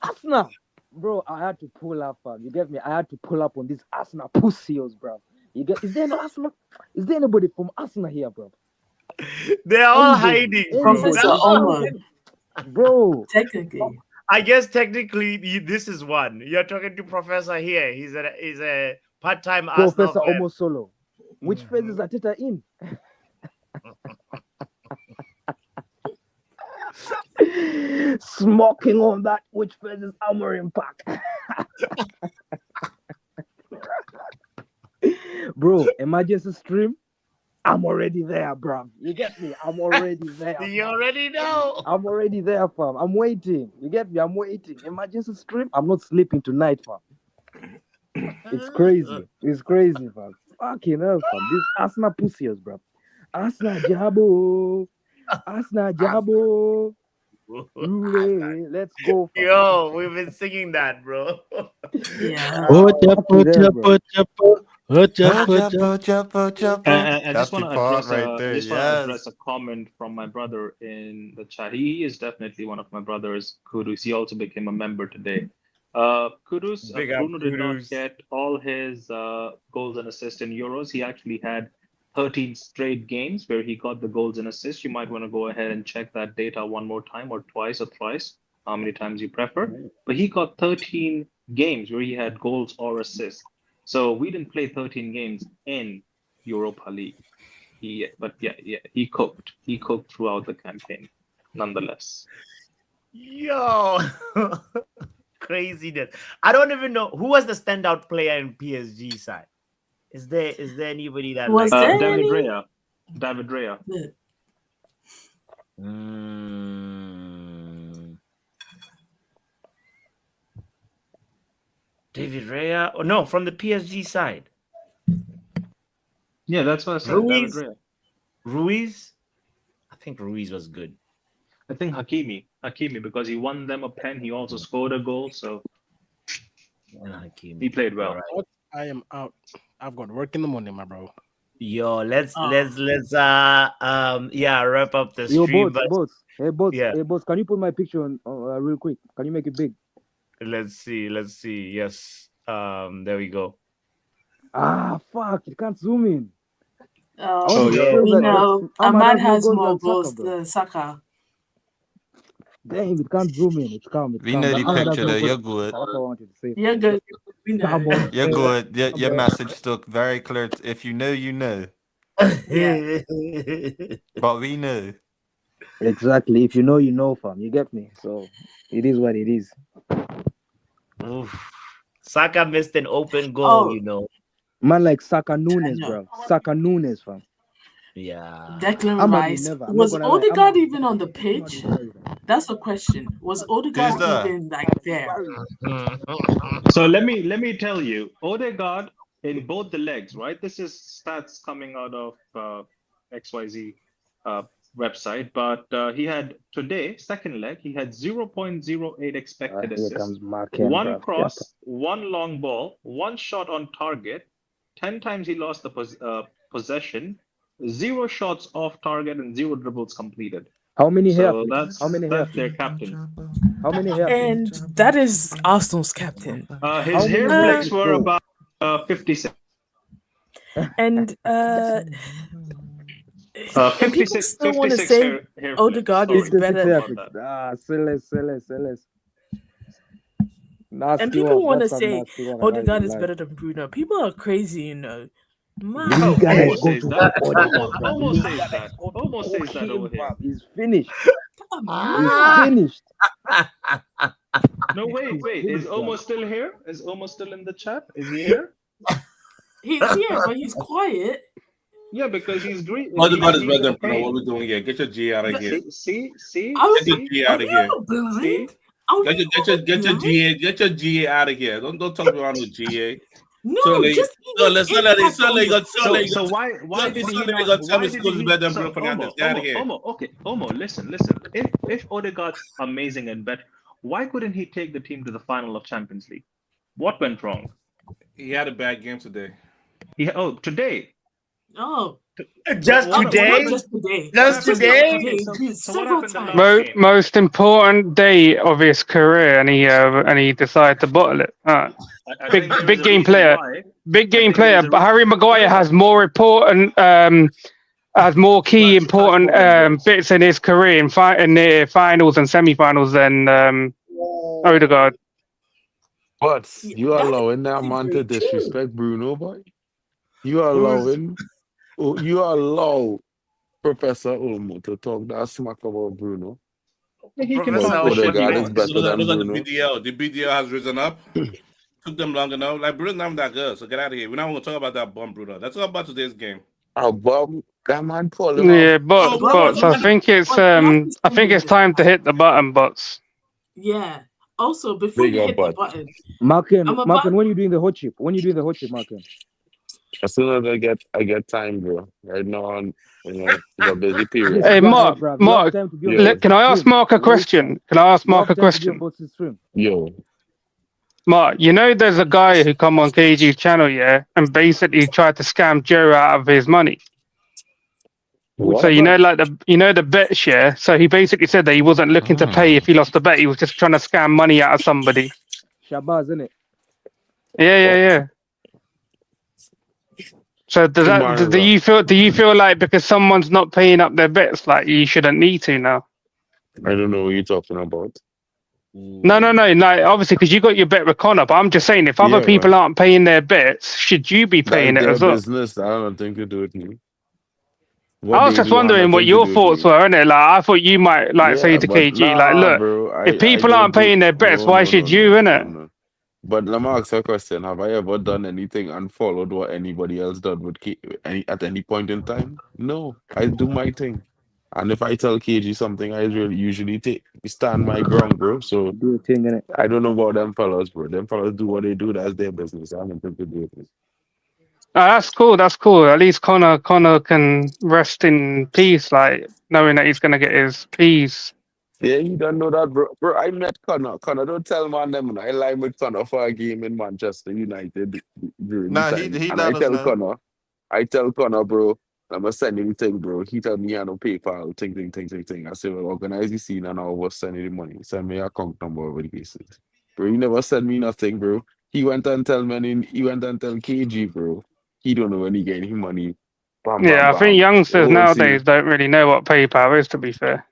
Arsenal. Bro, I had to pull up, fam. You get me? I had to pull up on these Arsenal pussies, bro. You get? Is there no Arsenal? Is there anybody from Arsenal here, bro? They're all hiding, bro. Professor Omar. Bro. Technically. I guess technically this is one. You're talking to Professor here. He's a part-time Arsenal Professor fan. Omo Solo. Which phase is Arteta in? Smoking on that. Which phase is Amorim Park? Bro, emergency stream. I'm already there, bro. You get me? I'm already there. You already know. I'm already there, fam. I'm waiting. You get me? I'm waiting. Emergency stream. I'm not sleeping tonight, fam. It's crazy. It's crazy, fam. Fucking hell, fam. These Arsenal pussies, bro. Arsenal Jabo. Arsenal Jabo. Ooh, let's go, fam. Yo, we've been singing that, bro. Yeah. And I just want to address a comment from my brother in the chat. He is definitely one of my brothers, Kudus. He also became a member today. Kudus, Bruno did not get all his goals and assists in Euros. He actually had 13 straight games where he got the goals and assists. You might want to go ahead and check that data one more time, or twice or thrice, how many times you prefer. But he got 13 games where he had goals or assists. So we didn't play 13 games in Europa League. He cooked. He cooked throughout the campaign, nonetheless. Yo, craziness. I don't even know who was the standout player in PSG side. Is there anybody that was like David Raya? David Raya. David Raya? Oh, no, from the PSG side. Yeah, that's what I said. David Ruiz? Raya. Ruiz? I think Ruiz was good. I think Hakimi, because he won them a pen. He also scored a goal, so he played well. All I am out. I've got work in the morning, my bro. Yo, let's wrap up the Yo, stream. bots. Hey, bots. Yeah. Hey, bots. Can you put my picture on real quick? Can you make it big? Let's see. Yes. There we go. Ah, fuck! You can't zoom in. Oh, yeah. we know. Ahmad has goals more than Saka, goals bro. than Saka. Damn, it can't zoom in. It's calm. We know the picture though. You're good. That's what I wanted to say. You're good. We know. Come on. You're good. Your message stuck very clear. If you know, you know. Yeah. But we know. Exactly. If you know, you know, fam. You get me? So it is what it is. Oof. Saka missed an open goal, you know. Man like Saka Nunes, bro. Saka Nunes, fam. Yeah. Declan Rice. Was Odegaard even on the pitch? That's the question. Was Odegaard even like there? So let me tell you, Odegaard in both the legs, right? This is stats coming out of XYZ website, but he had today, second leg, he had 0.08 expected assists, one cross, one long ball, one shot on target, 10 times he lost the possession, 0 shots off target, and 0 dribbles completed. How many So hairpins? that's their captain. How many hairpins? And that is Arsenal's captain. His hair flicks were about 56. And and people 56 still want to 56 say hair Odegaard flicks. is Sorry. better. Celeste. Nasty And people one. want to That's a say nasty one, I Odegaard can't is lie. better than Bruno. People are crazy, you know. Man. Oh, almost says go that. to Odegaard, bro. Almost says that. Almost says that over here. He's finished. Ah. He's finished. No, wait. Is Omo still here? Is Omo still in the chat? Is he here? He's here, but he's quiet. Yeah, because he's doing. Odegaard is better than Bruno. What are we doing here? Get your G out of here. See. Get your G out of here. See? Get your GA out of here. Don't talk about no GA. No, So why did he not? tell me Scholes is better than Bruno Fernandes? Get out of here. Omo, listen. If Odegaard's amazing and better, why couldn't he take the team to the final of Champions League? What went wrong? He had a bad game today. Today. Oh. Just today? Just today? Most important day of his career, and he decided to bottle it. Big game player. Big game player. But Harry Maguire has more important, has more key important bits in his career in the finals and semi-finals than Odegaard. But you are allowing that man to disrespect Bruno, boy. You are allow Professor Olmo to talk that smack about Bruno. He can But talk shit Odegaard he is better than Look at Bruno. the BDL. The BDL has risen up. Took them long enough. Like Bruno's not that good, so get out of here. We're not going to talk about that bum, Bruno. Let's talk about today's game. Oh, Bob, that man called him Yeah, out. bots. I think it's time to hit the button, bots. Yeah. Also, before you hit the button, Markin, when you doing the hot chip? Markin? As soon as I get time, bro. Right now, it's a busy period. Hey, Mark. Can I ask Mark a question? Yo. Mark, you know there's a guy who come on KG's channel, yeah, and basically tried to scam Joe out of his money. What? So the bet share. So he basically said that he wasn't looking to pay if he lost the bet. He was just trying to scam money out of somebody. Shabazz, isn't it? Yeah. So do you feel like because someone's not paying up their bets, like you shouldn't need to now? I don't know what you're talking about. No. Like obviously, because you got your bet with Connor. But I'm just saying, if other people aren't paying their bets, should you be paying it as well? Business. I don't think to do with me. I was just wondering what your thoughts were, innit? Like I thought you might say to KG, look, bro, if people aren't paying their bets, why should you, innit? No. But let me ask you a question: have I ever done anything and followed what anybody else done at any point in time? No, I do my thing. And if I tell KG something, I really usually stand my ground, bro. So Do a thing in it. I don't know about them fellas, bro. Them fellas do what they do. That's their business. I don't think to do it. That's cool. That's cool. At least Connor can rest in peace, like knowing that he's gonna get his peace. Yeah, you don't know that, bro. Bro, I met Connor. Connor, don't tell man them. I line with Connor for a game in Manchester United during Nah, the he time. he And let us know. I tell Connor, bro, I'm gonna send him thing, bro. He tell me I don't PayPal, thing. I say, well, organize the scene and I was sending the money. Send me a account number over the cases. Bro, he never send me nothing, bro. He went and tell KG, bro. He don't know when he getting his money. Bam, bam, Yeah, I think bam. youngsters Oh, see. nowadays don't really know what PayPal is. To be fair.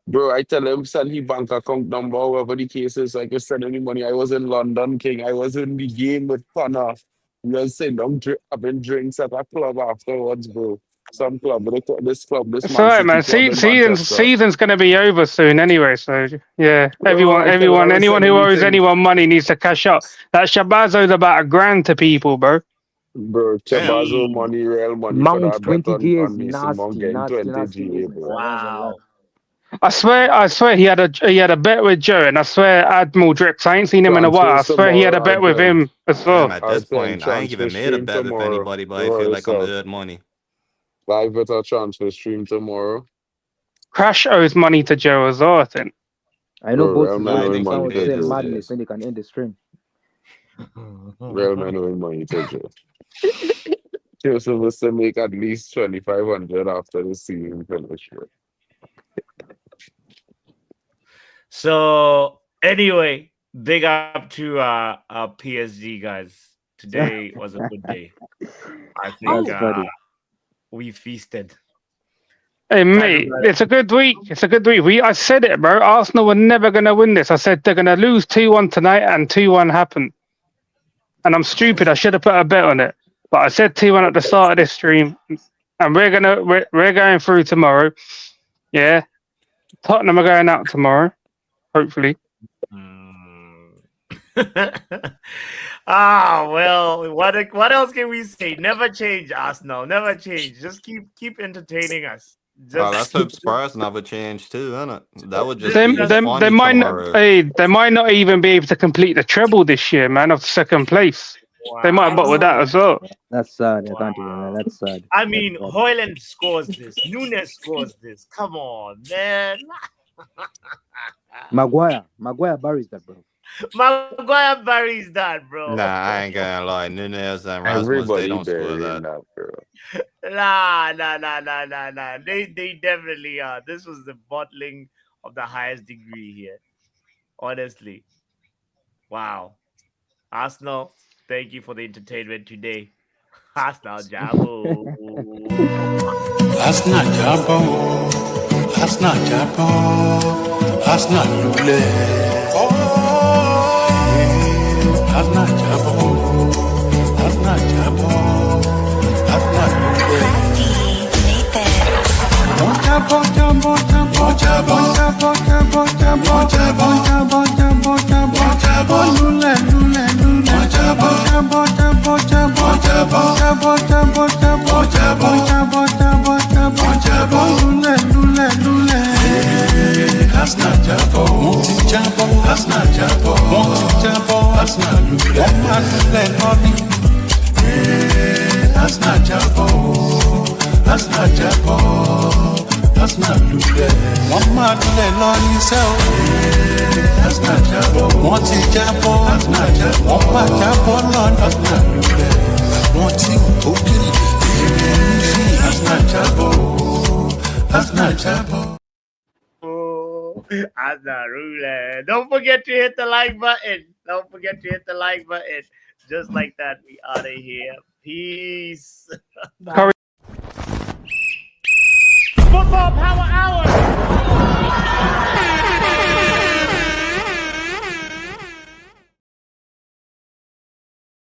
Bro, I tell him send his bank account number, whatever the case is, so I can send any money. I was in London, King. I was in the game with Connor. We was sitting down having drinks at a club afterwards, bro. Some club, but this club, this It's Man alright, City man. club in Season's Manchester. gonna be over soon anyway. So yeah, Bro, I tell him I was anyone sending who me owes thing. anyone money needs to cash out. That Shabazz owes about $1,000 to people, bro. Bro, Chabazo money, real money for Mount that bet 20G is on Mason Mount getting 20 GA, bro. That's a lot. I swear he had a bet with Joe, and I swear Admiral Drips. I ain't seen him in a while. I Transfers swear he had a tomorrow, bet with him as Damn, well. at I this playing point, I ain't transfer even made a stream bet with tomorrow. anybody, but I feel like I'm owed money. Live bet our transfer stream tomorrow. Crash owes money to Joe as well, I think. I know Bro, both Real is Man I waiting owing for think he money someone to to paid say his Joe. madness dues. when they can end the stream. Real Man owing money to Joe. He was supposed to make at least 2,500 after the season finish. Bro. So anyway, big up to PSG guys. Today was a good day. I think That's funny. we feasted. Hey mate, it's a good week. It's a good week. I said it, bro. Arsenal were never gonna win this. I said they're gonna lose 2-1 tonight, and 2-1 happened. And I'm stupid. I should have put a bet on it. But I said 2-1 at the start of this stream, and we're going through tomorrow. Yeah, Tottenham are going out tomorrow, hopefully. Well, what else can we say? Never change, Arsenal. Never change. Just keep entertaining us. Oh, Just let's hope Spurs never change too, isn't it? That would just They be funny might not. tomorrow. Hey, they might not even be able to complete the treble this year, man. Of second place, they might bottle that as well. That's sad. I can't even lie. That's sad. I mean, Hoyland scores this. Nunes scores this. Come on, man. Maguire buries that, bro. Maguire buries that, bro. Nah, I ain't gonna lie. Nunez and Rasmus, Everybody they don't score burying that. that, bro. Nah. They definitely are. This was the bottling of the highest degree here. Honestly. Wow. Arsenal, thank you for the entertainment today. Arsenal Jabo. Arsenal Jabo. Arsenal Jabo. Arsenal Lule. Arsenal Jabo. Arsenal Jabo. Arsenal Lule. Wọ́n máa dúlẹ̀ lọ ní sẹ́wọ̀. Wọ́n ti jábọ̀. Wọ́n máa jábọ̀ lọ́nà. Wọ́n ti tó kiri. Arsenal jábọ̀. Arsenal ruler. Don't forget to hit the like button. Don't forget to hit the like button. Just like that, we out of here. Peace. Curry